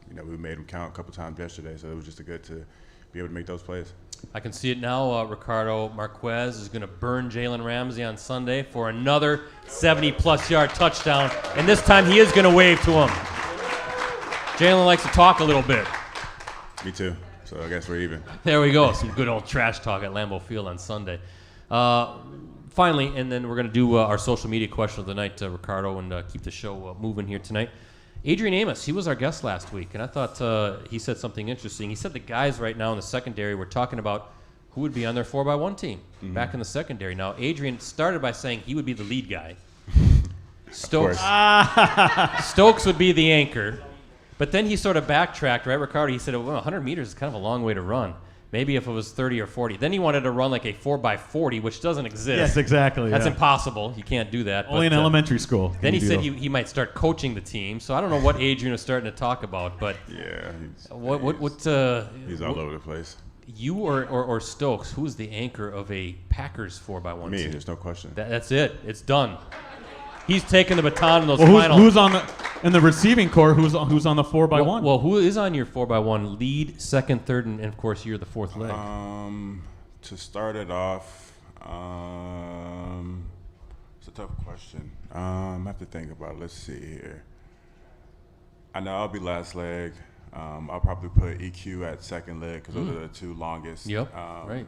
we made them count a couple times yesterday, so it was just good to be able to make those plays. I can see it now. Ricardo Marquez is going to burn Jalen Ramsey on Sunday for another 70-plus yard touchdown, and this time he is going to wave to him. Jalen likes to talk a little bit. Me too. So I guess we're even. There we go. Some good old trash talk at Lambeau Field on Sunday. Finally, and then we're going to do our social media question of the night, Ricardo, and keep the show moving here tonight. Adrian Amos, he was our guest last week, and I thought he said something interesting. He said the guys right now in the secondary were talking about who would be on their 4x1 team back in the secondary. Now, Adrian started by saying he would be the lead guy. Stokes would be the anchor. But then he sort of backtracked, right, Ricardo? He said, well, 100 meters is kind of a long way to run. Maybe if it was 30 or 40. Then he wanted to run like a 4x40, which doesn't exist. Yes, exactly. That's impossible. You can't do that. Only in elementary school. Then he said he might start coaching the team. So I don't know what Adrian is starting to talk about, but yeah, he's all over the place. You or Stokes, who's the anchor of a Packers 4x1 Me, team? there's no question. That's it. It's done. He's taking the baton in those who's on the receiving core? Who's on the 4x1? Well, who is on your 4x1? Lead, second, third, and of course you're the fourth leg. To start it off, it's a tough question. I have to think about it. Let's see here. I know I'll be last leg. I'll probably put EQ at second leg because those are the two longest. Yep. Right.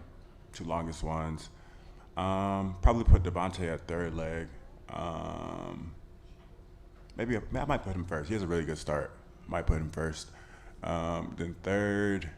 Two longest ones. Probably put Devontae at third leg. Maybe I might put him first. He has a really good start. Might put him first. Then third,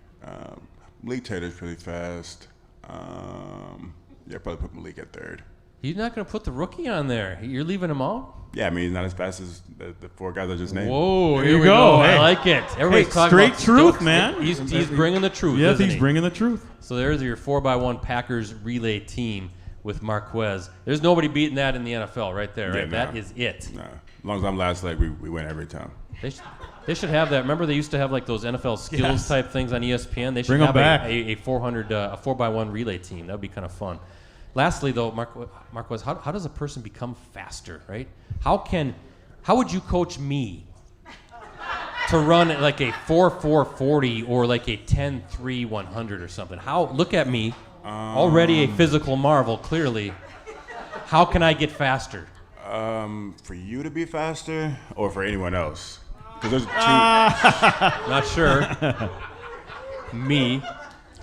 Malik Taylor's pretty fast. Probably put Malik at third. You're not going to put the rookie on there. You're leaving him out? Yeah, I mean, he's not as fast as the four guys I just named. Whoa, here we go. Hey. I like it. Everybody's talking straight about truth, Stokes. man. He's bringing the truth. Yes, isn't he's he? bringing the truth. So there's your 4x1 Packers relay team with Marquez. There's nobody beating that in the NFL right there, right? Yeah, That is it. Nah. As long as I'm last leg, we win every time. They should have that. Remember they used to have like those NFL skills type things on ESPN? They should Bring have them back. a 4x1 relay team. That would be kind of fun. Lastly, though, Marquez, how does a person become faster, right? How would you coach me to run at like a 4.440 or like a 10.3 100 or something? Look at me, already a physical marvel, clearly. How can I get faster? For you to be faster or for anyone else? Because there's two. Not sure. Me.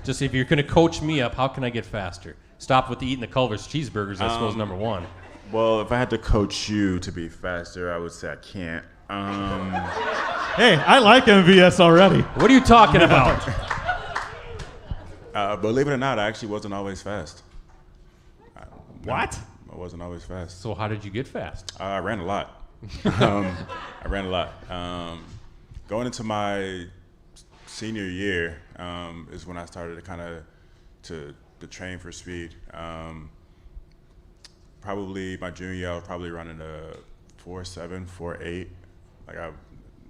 Just if you're going to coach me up, how can I get faster? Stop with eating the Culver's cheeseburgers, I suppose, number one. Well, if I had to coach you to be faster, I would say I can't. Hey, I like MVS already. What are you talking about? Believe it or not, I actually wasn't always fast. What? I wasn't always fast. So how did you get fast? I ran a lot. Going into my senior year is when I started to train for speed. Probably my junior year, I was probably running a 4.7, 4.8,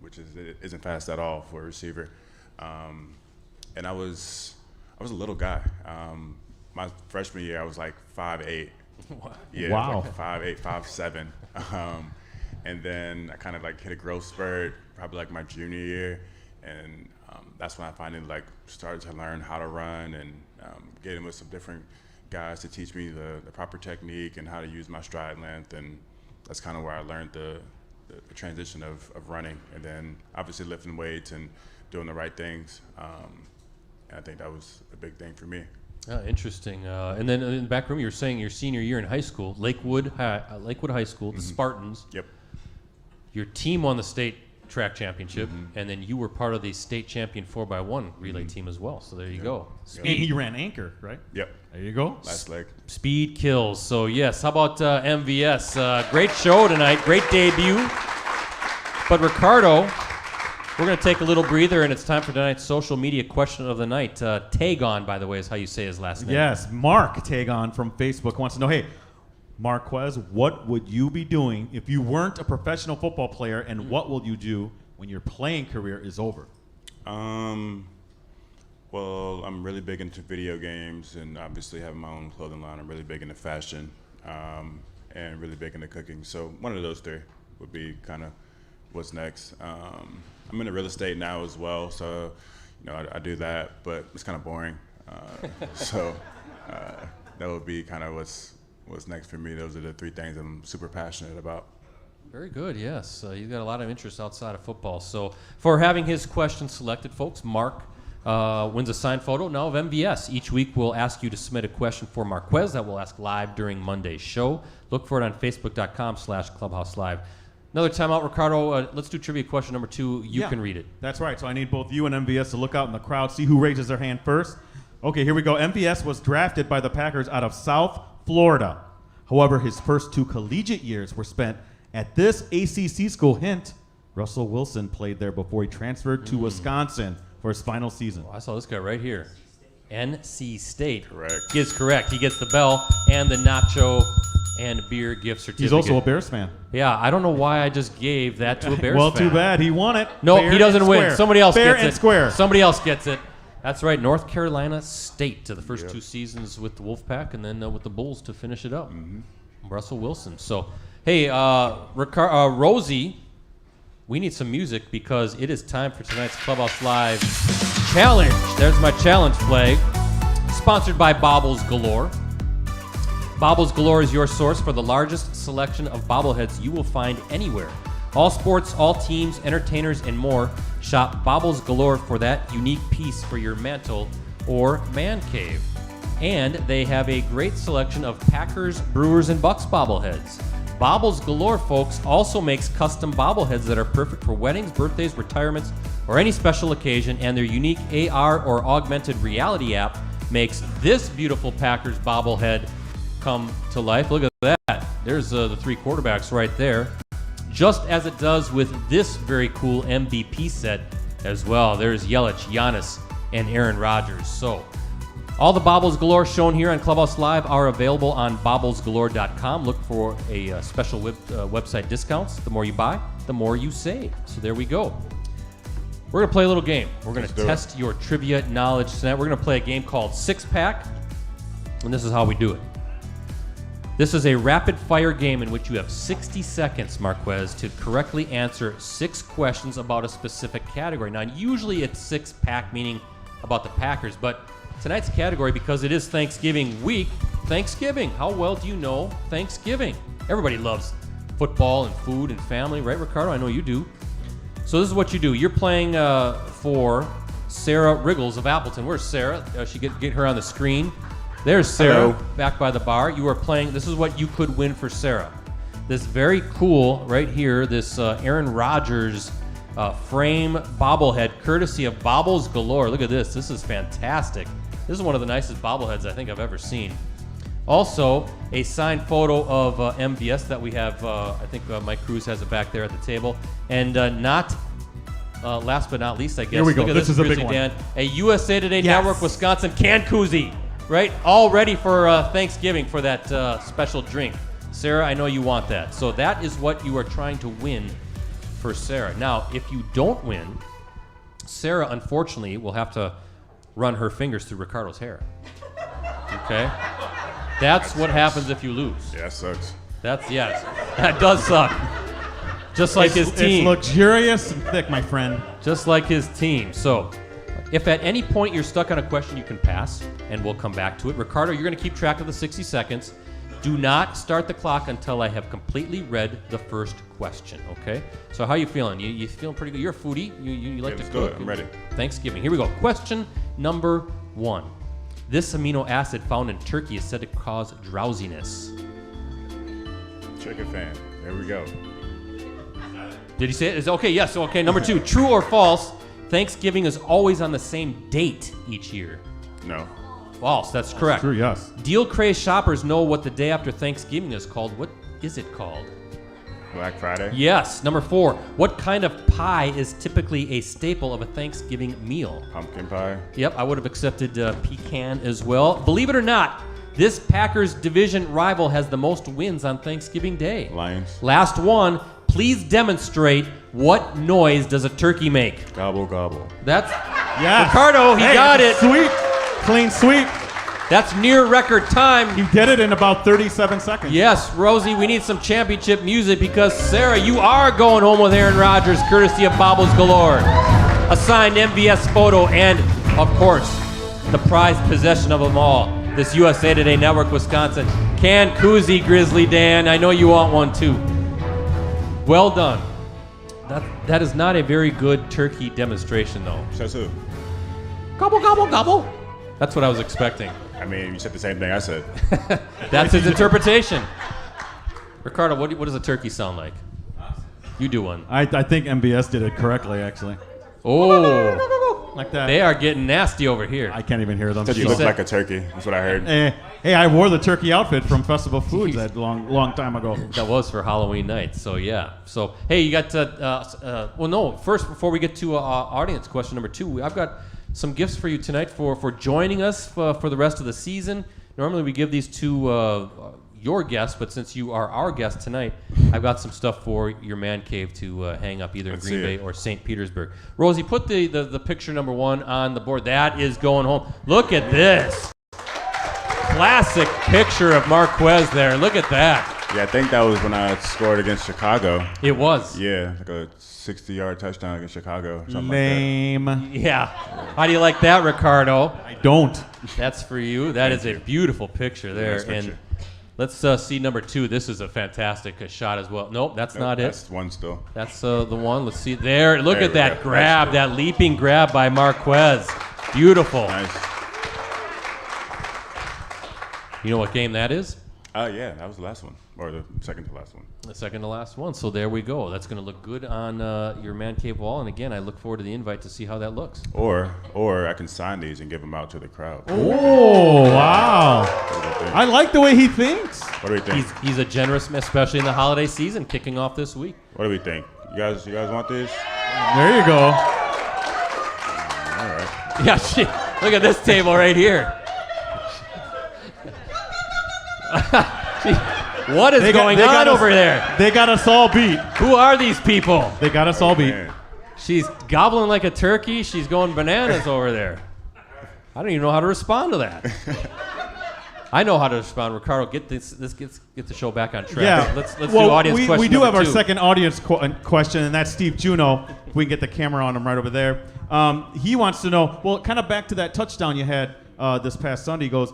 which isn't fast at all for a receiver. And I was a little guy. My freshman year, I was like 5'8". Yeah, wow. Like 5'8", 5'7". And then I kind of like hit a growth spurt, probably like my junior year, and that's when I finally like started to learn how to run and get in with some different guys to teach me the proper technique and how to use my stride length, and that's kind of where I learned the transition of running, and then obviously lifting weights and doing the right things. And I think that was a big thing for me. Interesting. And then in the back room, you were saying your senior year in high school, Lakewood High School, the Spartans. Yep. Your team won the state track championship, and then you were part of the state champion 4x1 relay team as well. So there you go. And he ran anchor, right? Yep. There you go. Last leg. Speed kills. So yes, how about MVS? Great show tonight. Great debut. But Ricardo, we're going to take a little breather, and it's time for tonight's social media question of the night. Tagon, by the way, is how you say his last name. Yes, Mark Tagon from Facebook wants to know, hey, Marquez, what would you be doing if you weren't a professional football player, and what will you do when your playing career is over? Well, I'm really big into video games and obviously having my own clothing line. I'm really big into fashion. and really big into cooking. So one of those three would be kind of what's next. I'm into real estate now as well, so I do that, but it's kind of boring. So that would be kind of what's next for me. Those are the three things I'm super passionate about. Very good, yes. He's got a lot of interest outside of football. So for having his question selected, folks, Mark wins a signed photo now of MVS. Each week we'll ask you to submit a question for Marquez that we'll ask live during Monday's show. Look for it on facebook.com/Clubhouse Live. Another timeout, Ricardo. Let's do trivia question number 2. You can read it. That's right. So I need both you and MVS to look out in the crowd, see who raises their hand first. Okay, here we go. MVS was drafted by the Packers out of South Florida. However, his first 2 collegiate years were spent at this ACC school. Hint, Russell Wilson played there before he transferred to Wisconsin for his final season. I saw this guy right here. NC State. Correct. Is correct. He gets the bell and the nacho and beer gift certificate. He's also a Bears fan. Yeah, I don't know why I just gave that to a Bears Well, fan. too bad. He won it. No, Fair he doesn't and win. square. Somebody else Fair gets and it. square. Somebody else gets it. That's right. North Carolina State to the first 2 seasons with the Wolfpack, and then with the Bulls to finish it up. Russell Wilson. So, hey, Rosie, we need some music because it is time for tonight's Clubhouse Live challenge. There's my challenge flag. Sponsored by Bobbles Galore. Bobbles Galore is your source for the largest selection of bobbleheads you will find anywhere. All sports, all teams, entertainers, and more. Shop Bobbles Galore for that unique piece for your mantle or man cave. And they have a great selection of Packers, Brewers, and Bucks bobbleheads. Bobbles Galore, folks, also makes custom bobbleheads that are perfect for weddings, birthdays, retirements, or any special occasion, and their unique AR or augmented reality app makes this beautiful Packers bobblehead come to life. Look at that. There's the 3 quarterbacks right there. Just as it does with this very cool MVP set as well. There's Yelich, Giannis, and Aaron Rodgers. So all the Bobbles Galore shown here on Clubhouse Live are available on bobblesgalore.com. Look for a special website discounts. The more you buy, the more you save. So there we go. We're going to play a little game. We're going to test your trivia knowledge tonight. We're going to play a game called Six Pack, and this is how we do it. This is a rapid-fire game in which you have 60 seconds, Marquez, to correctly answer 6 questions about a specific category. Now, usually it's 6-pack, meaning about the Packers, but tonight's category, because it is Thanksgiving week, Thanksgiving. How well do you know Thanksgiving? Everybody loves football and food and family, right, Ricardo? I know you do. So this is what you do. You're playing for Sarah Riggles of Appleton. Where's Sarah? She get her on the screen. There's Sarah, back by the bar. You are playing. This is what you could win for Sarah. This very cool, right here, this Aaron Rodgers frame bobblehead, courtesy of Bobbles Galore. Look at this. This is fantastic. This is one of the nicest bobbleheads I think I've ever seen. Also, a signed photo of MVS that we have. I think Mike Cruz has it back there at the table. And last but not least, I guess. Here we go. Look at This is a Grizzly big one. Dan, a USA Today Yes. Network Wisconsin can koozie. Right? All ready for Thanksgiving for that special drink. Sarah, I know you want that. So that is what you are trying to win for Sarah. Now, if you don't win, Sarah, unfortunately, will have to run her fingers through Ricardo's hair. Okay? That's what happens if you lose. Yeah, that sucks. Yes, that does suck. Just like his team. It's luxurious and thick, my friend. Just like his team. So, if at any point you're stuck on a question, you can pass, and we'll come back to it. Ricardo, you're going to keep track of the 60 seconds. Do not start the clock until I have completely read the first question, okay? So how you feeling? You feeling pretty good? You're a foodie. You like to let's cook. do it. I'm ready. Thanksgiving. Here we go. Question number 1. This amino acid found in turkey is said to cause drowsiness. Chicken fan. There we go. Did he say it? Okay, yes. Okay, number 2. True or false? Thanksgiving is always on the same date each year. No. False. That's correct. True, yes. Deal-crazed shoppers know what the day after Thanksgiving is called. What is it called? Black Friday. Yes. Number 4. What kind of pie is typically a staple of a Thanksgiving meal? Pumpkin pie. Yep, I would have accepted pecan as well. Believe it or not, this Packers division rival has the most wins on Thanksgiving Day. Lions. Last one. Please demonstrate what noise does a turkey make. Gobble gobble. That's Yes. Ricardo. He got it. Sweep. Clean sweep. That's near record time. You did it in about 37 seconds. Yes, Rosie, we need some championship music because, Sarah, you are going home with Aaron Rodgers, courtesy of Bobbles Galore. A signed MVS photo and, of course, the prized possession of them all, this USA Today Network Wisconsin can koozie, Grizzly Dan. I know you want one too. Well done. That is not a very good turkey demonstration, though. Says who? Gobble, gobble, gobble. That's what I was expecting. I mean, you said the same thing I said. That's his interpretation. Ricardo, what does a turkey sound like? You do one. I think MBS did it correctly, actually. Oh, Like that. they are getting nasty over here. I can't even hear them. Said you look like a turkey. That's what I heard. Hey, I wore the turkey outfit from Festival Foods that long time ago. That was for Halloween night, so yeah. So, hey, you got first, before we get to audience question number 2, I've got some gifts for you tonight for joining us for the rest of the season. Normally we give these to your guests, but since you are our guest tonight, I've got some stuff for your man cave to hang up either in Green Bay or St. Petersburg. Rosie, put the picture number 1 on the board. That is going home. Look at this. Classic picture of Marquez there. Look at that. Yeah, I think that was when I scored against Chicago. It was. Yeah, like a 60-yard touchdown against Chicago. Or something Lame. Yeah. How do you like that, Ricardo? I don't. That's for you. That is a beautiful picture there. Nice picture. And let's see number 2. This is a fantastic shot as well. Nope, that's not it. That's one still. That's the one. Let's see there. Look There at we that go. grab, that leaping grab by Marquez. Beautiful. Nice. You know what game that is? Yeah, that was the last one. Or the second to last one. The second to last one. So there we go. That's going to look good on your man cave wall. And again, I look forward to the invite to see how that looks. Or I can sign these and give them out to the crowd. Oh, wow. I like the way he thinks. What do we think? He's a generous man, especially in the holiday season, kicking off this week. What do we think? You guys want this? There you go. All right. Yeah, look at this table right here. What is going on over there? They got us all beat. Who are these people? They got us all beat. Man. She's gobbling like a turkey. She's going bananas over there. I don't even know how to respond to that. I know how to respond. Ricardo, get the show back on track. Yeah. Let's do audience question we do have number our 2. second audience question, and that's Steve Juno. If we can get the camera on him right over there. He wants to know, well, kind of back to that touchdown you had this past Sunday. He goes,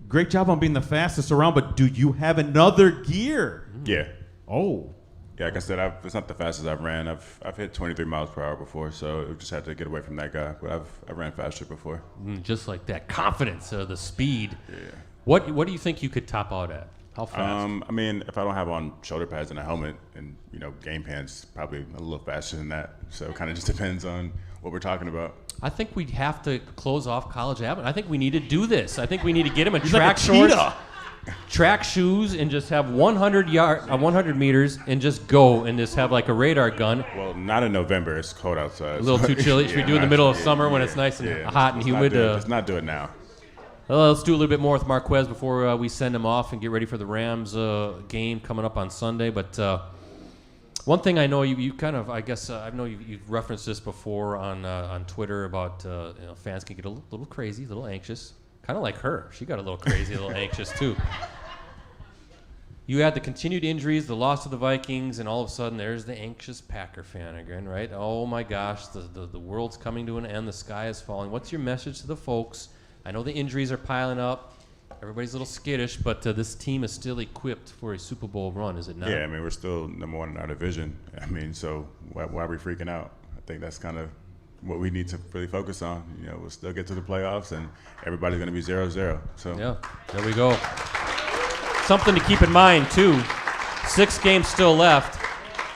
great job on being the fastest around, but do you have another gear? Yeah. Oh. Yeah, like I said, it's not the fastest I've ran. I've hit 23 miles per hour before, so I just had to get away from that guy. But I've ran faster before. Just like that confidence, the speed. Yeah. What do you think you could top out at? How fast? I mean, if I don't have on shoulder pads and a helmet and, game pants, probably a little faster than that. So it kind of just depends on what we're talking about. I think we'd have to close off College Avenue. I think we need to do this. I think we need to get him a He's track like a shorts, cheetah. track shoes, and just have 100 meters and just go and just have like a radar gun. Well, not in November. It's cold outside. A little too chilly. Should we do it in the middle of summer when it's nice and hot and humid? Let's not do it now. Let's do a little bit more with Marquez before we send him off and get ready for the Rams game coming up on Sunday. But one thing I know you kind of, I guess, I know you've referenced this before on Twitter about fans can get a little crazy, a little anxious, kind of like her. She got a little crazy, a little anxious too. You had the continued injuries, the loss of the Vikings, and all of a sudden there's the anxious Packer fan again, right? Oh my gosh, the world's coming to an end, the sky is falling. What's your message to the folks? I know the injuries are piling up. Everybody's a little skittish, but this team is still equipped for a Super Bowl run, is it not? Yeah, I mean, we're still number 1 in our division. I mean, so why are we freaking out? I think that's kind of what we need to really focus on. We'll still get to the playoffs, and everybody's going to be 0-0. So yeah, there we go. Something to keep in mind, too. 6 games still left,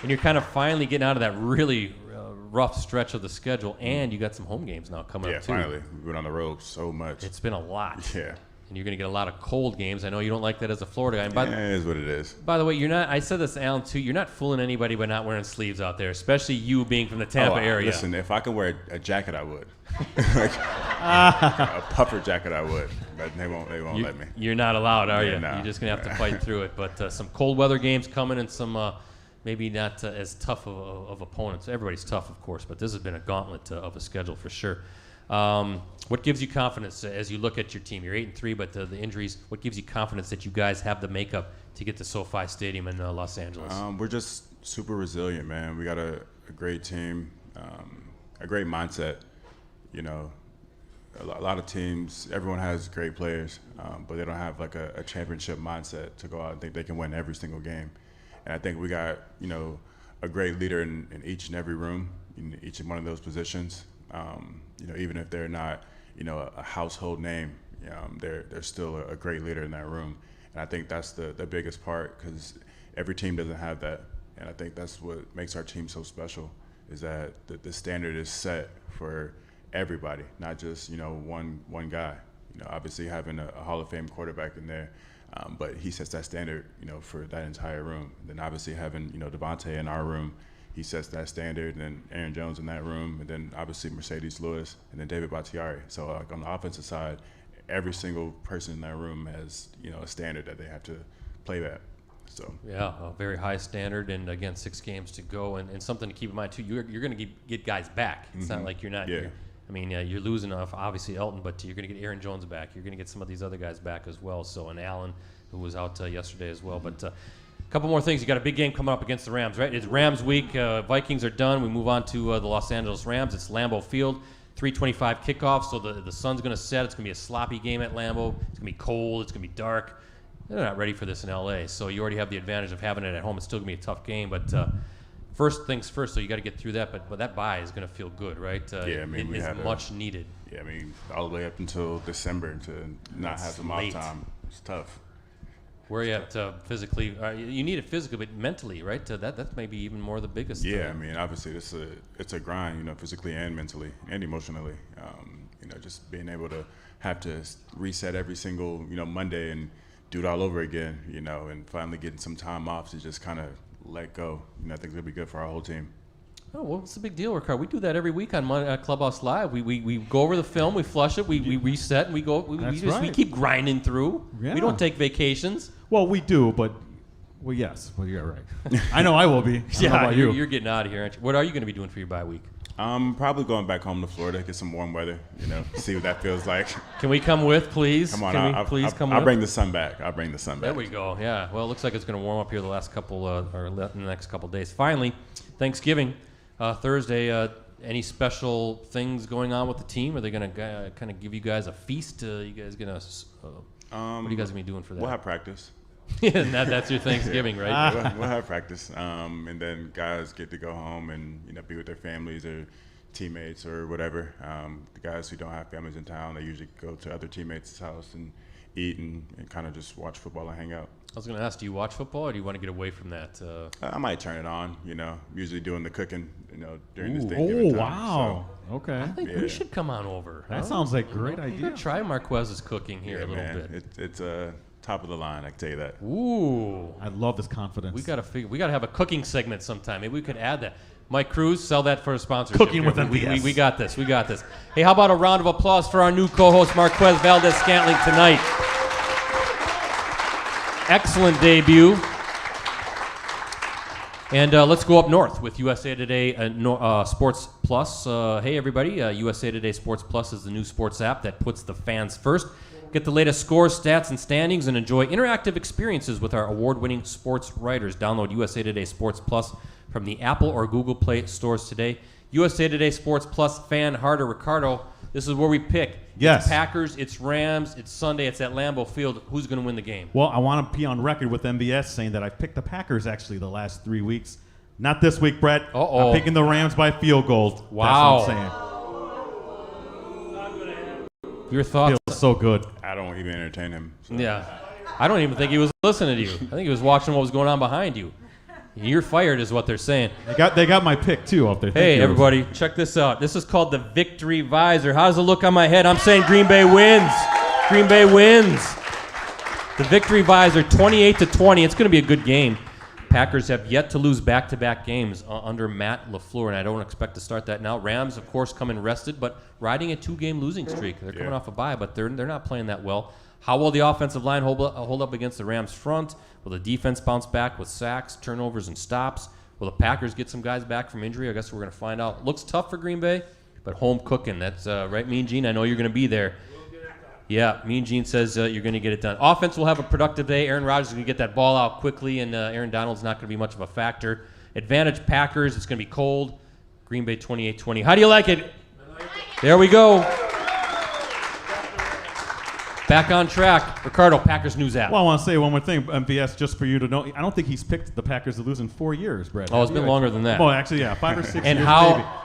and you're kind of finally getting out of that really rough stretch of the schedule, and you got some home games now coming up, too. Yeah, finally. We've been on the road so much. It's been a lot. Yeah. And you're going to get a lot of cold games. I know you don't like that as a Florida guy. It is what it is. By the way, you're not. I said this to Alan too. You're not fooling anybody by not wearing sleeves out there, especially you being from the Tampa area. Listen, if I could wear a jacket, I would. A puffer jacket, I would. But they won't let me. You're not allowed, are you? No. You're just going to have to fight through it. But some cold weather games coming and some maybe not as tough of opponents. Everybody's tough, of course, but this has been a gauntlet of a schedule for sure. What gives you confidence as you look at your team? You're 8-3, but the injuries. What gives you confidence that you guys have the makeup to get to SoFi Stadium in Los Angeles? We're just super resilient, man. We got a great team, a great mindset. You know, a lot of teams, everyone has great players, but they don't have like a championship mindset to go out and think they can win every single game. And I think we got, you know, a great leader in each and every room, in each and one of those positions. You know, even if they're not, you know, a household name, they're still a great leader in that room. And I think that's the biggest part, because every team doesn't have that. And I think that's what makes our team so special, is that the standard is set for everybody, not just, you know, one guy. You know, obviously having a Hall of Fame quarterback in there, but he sets that standard, you know, for that entire room. And then obviously having, you know, Devontae in our room, he sets that standard, and then Aaron Jones in that room, and then obviously Mercedes Lewis, and then David Bakhtiari. So like on the offensive side, every single person in that room has, you know, a standard that they have to play at. So yeah, a very high standard, and again, 6 games to go, and something to keep in mind too. You're going to get guys back. It's not like you're not. Yeah. You're losing off obviously Elton, but you're going to get Aaron Jones back. You're going to get some of these other guys back as well. So, and Allen, who was out yesterday as well. But a couple more things. You got a big game coming up against the Rams, right? It's Rams week. Vikings are done. We move on to the Los Angeles Rams. It's Lambeau Field. 3:25 kickoff. So the sun's going to set. It's going to be a sloppy game at Lambeau. It's going to be cold. It's going to be dark. They're not ready for this in LA. So you already have the advantage of having it at home. It's still going to be a tough game, but. First things first, so you got to get through that, but that bye is going to feel good, right? Yeah, I mean, it is much needed. Yeah, I mean, all the way up until December to not have some off time, it's tough. Where are you at physically? You need it physically, but mentally, right? That's maybe even more the biggest. Yeah, I mean, obviously it's a grind, you know, physically and mentally and emotionally. You know, just being able to have to reset every single, you know, Monday and do it all over again, you know, and finally getting some time off to just kind of let go. You know, I think it'll be good for our whole team. Oh, well, what's the big deal, Rickard? We do that every week on Clubhouse Live. We go over the film, we flush it, we reset, and we go. We keep grinding through. Yeah. We don't take vacations. Well, we do, but yes. Well, you're right. I know I will be. Yeah, How about you? You're getting out of here, aren't you? What are you going to be doing for your bye week? Probably going back home to Florida, get some warm weather, you know, see what that feels like. Can we come with, please? Come on, I'll bring the sun back. I'll bring the sun back. There we go. Yeah. Well, it looks like it's going to warm up here the last couple, in the next couple days. Finally, Thanksgiving, Thursday. Any special things going on with the team? Are they going to kind of give you guys a feast? You guys going to? What are you guys going to be doing for that? We'll have practice. And that's your Thanksgiving, right? We'll have practice, and then guys get to go home and, you know, be with their families or teammates or whatever. The guys who don't have families in town, they usually go to other teammates' house and eat and kind of just watch football and hang out. I was going to ask, do you watch football or do you want to get away from that? I might turn it on, you know. I'm usually doing the cooking, you know, during this Thanksgiving time. Wow. Okay. I think we should come on over. That sounds like a great idea. We're going to try Marquez's cooking here a little bit. It's top of the line, I can tell you that. Ooh. I love this confidence. We got to have a cooking segment sometime. Maybe we could add that. Mike Cruz, sell that for a sponsorship. Cooking here. with MVS. We got this. We got this. Hey, how about a round of applause for our new co-host, Marquez Valdes-Scantling, tonight. Excellent debut. And let's go up north with USA Today Sports Plus. Hey, everybody. USA Today Sports Plus is the new sports app that puts the fans first. Get the latest scores, stats, and standings, and enjoy interactive experiences with our award-winning sports writers. Download USA Today Sports Plus from the Apple or Google Play stores today. USA Today Sports Plus fan Harder Ricardo. This is where we pick. Yes. It's Packers, it's Rams, it's Sunday, it's at Lambeau Field. Who's going to win the game? Well, I want to be on record with MBS saying that I picked the Packers actually the last 3 weeks. Not this week, Brett. Uh-oh. I'm picking the Rams by field goal. Wow. That's what I'm saying. Your thoughts? Feels so good. I don't even entertain him. So. Yeah. I don't even think he was listening to you. I think he was watching what was going on behind you. You're fired is what they're saying. They got my pick, too, up there. Hey, everybody, check this out. This is called the Victory Visor. How does it look on my head? I'm saying Green Bay wins. Green Bay wins. The Victory Visor, 28-20. It's going to be a good game. Packers have yet to lose back-to-back games under Matt LaFleur, and I don't expect to start that now. Rams, of course, coming rested, but riding a 2-game losing streak. They're coming off a bye, but they're not playing that well. How will the offensive line hold up against the Rams front? Will the defense bounce back with sacks, turnovers, and stops? Will the Packers get some guys back from injury? I guess we're going to find out. Looks tough for Green Bay. but home cooking. That's right, Mean Gene? I know you're going to be there. Yeah, Mean Gene says you're going to get it done. Offense will have a productive day. Aaron Rodgers is going to get that ball out quickly, and Aaron Donald's not going to be much of a factor. Advantage Packers. It's going to be cold. Green Bay 28-20. How do you like it? There we go. Back on track. Ricardo, Packers News app. Well, I want to say one more thing, MVS, just for you to know. I don't think he's picked the Packers to lose in 4 years, Brad. Oh, it's been longer than that. Well, actually, yeah, 5 or 6 and years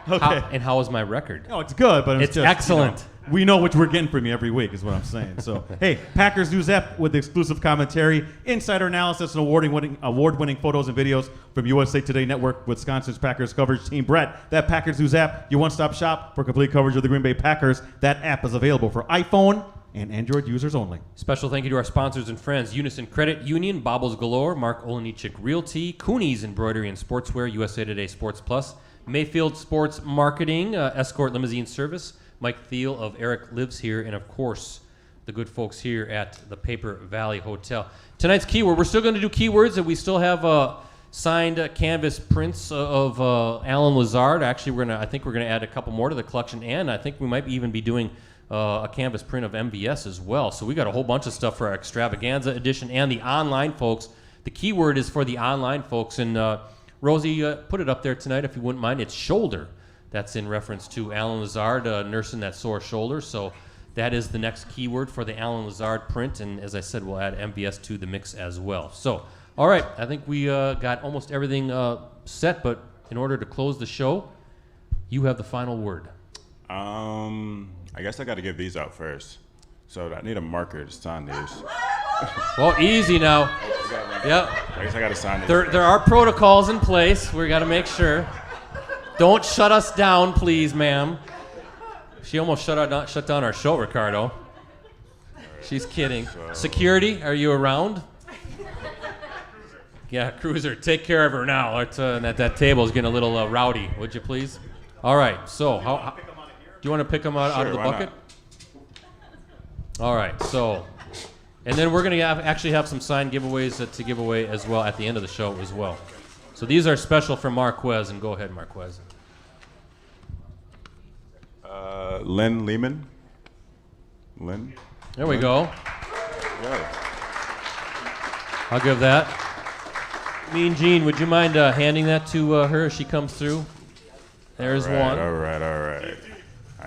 maybe. Okay. How is my record? No, it's good, but it's just, excellent. We know what we're getting from you every week is what I'm saying. So, hey, Packers News app with exclusive commentary, insider analysis, and award-winning photos and videos from USA Today Network, Wisconsin's Packers coverage team. Brett, that Packers News app, your one-stop shop for complete coverage of the Green Bay Packers. That app is available for iPhone and Android users only. Special thank you to our sponsors and friends, Unison Credit Union, Bobbles Galore, Mark Olenichik Realty, Cooney's Embroidery and Sportswear, USA Today Sports Plus, Mayfield Sports Marketing, Escort Limousine Service, Mike Thiel of Eric Lives Here, and of course, the good folks here at the Paper Valley Hotel. Tonight's keyword, we're still going to do keywords, and we still have signed canvas prints of Alan Lazard. Actually, I think we're going to add a couple more to the collection, and I think we might even be doing a canvas print of MVS as well. So we got a whole bunch of stuff for our extravaganza edition and the online folks. The keyword is for the online folks, and Rosie, put it up there tonight if you wouldn't mind. It's shoulder. That's in reference to Alan Lazard nursing that sore shoulder. So that is the next keyword for the Alan Lazard print. And as I said, we'll add MVS to the mix as well. So, all right, I think we got almost everything set. But in order to close the show, you have the final word. I guess I got to give these out first. So I need a marker to sign these. Well, easy now. Yep. I guess I got to sign these. There are protocols in place. We got to make sure. Don't shut us down, please, ma'am. She almost shut down our show, Ricardo. She's kidding. Security, are you around? Yeah, Cruiser, take care of her now. That table is getting a little rowdy, would you please? All right, so do you want to pick them out of the bucket? All right, so, and then we're going to actually have some signed giveaways to give away as well at the end of the show as well. So these are special for Marquez, and go ahead, Marquez. Lynn Lehman. Lynn. There we go. Yeah. I'll give that. Mean Gene, would you mind handing that to her as she comes through? There's one. All right.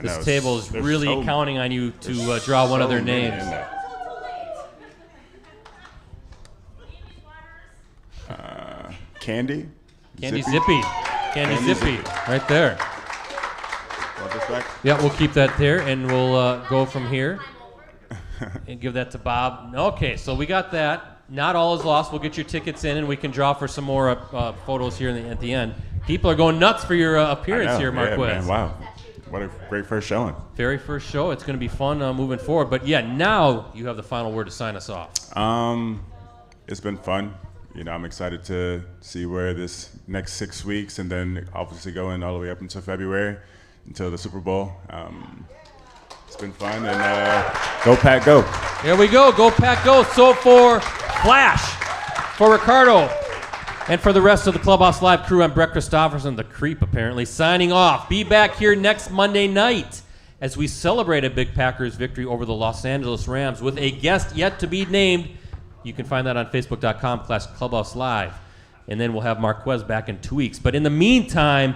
This table is really counting on you to draw one of their names. Candy Zippy. Candy Zippy. Right there. Want this back? Yeah, we'll keep that there, and we'll go from here and give that to Bob. Okay, so we got that. Not all is lost. We'll get your tickets in, and we can draw for some more photos here at the end. People are going nuts for your appearance here, Marquez. Yeah, man, wow. What a great first showing. Very first show. It's going to be fun moving forward. But, yeah, now you have the final word to sign us off. It's been fun. I'm excited to see where this next 6 weeks, and then obviously going all the way up until February, until the Super Bowl. It's been fun, and go Pack, go. There we go. Go Pack, go. So for Flash, for Ricardo, and for the rest of the Clubhouse Live crew, I'm Brett Christopherson, the creep apparently, signing off. Be back here next Monday night as we celebrate a big Packers victory over the Los Angeles Rams with a guest yet to be named. You can find that on Facebook.com/Clubhouse Live. And then we'll have Marquez back in 2 weeks. But in the meantime,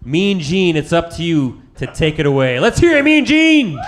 Mean Gene, it's up to you to take it away. Let's hear it, Mean Gene!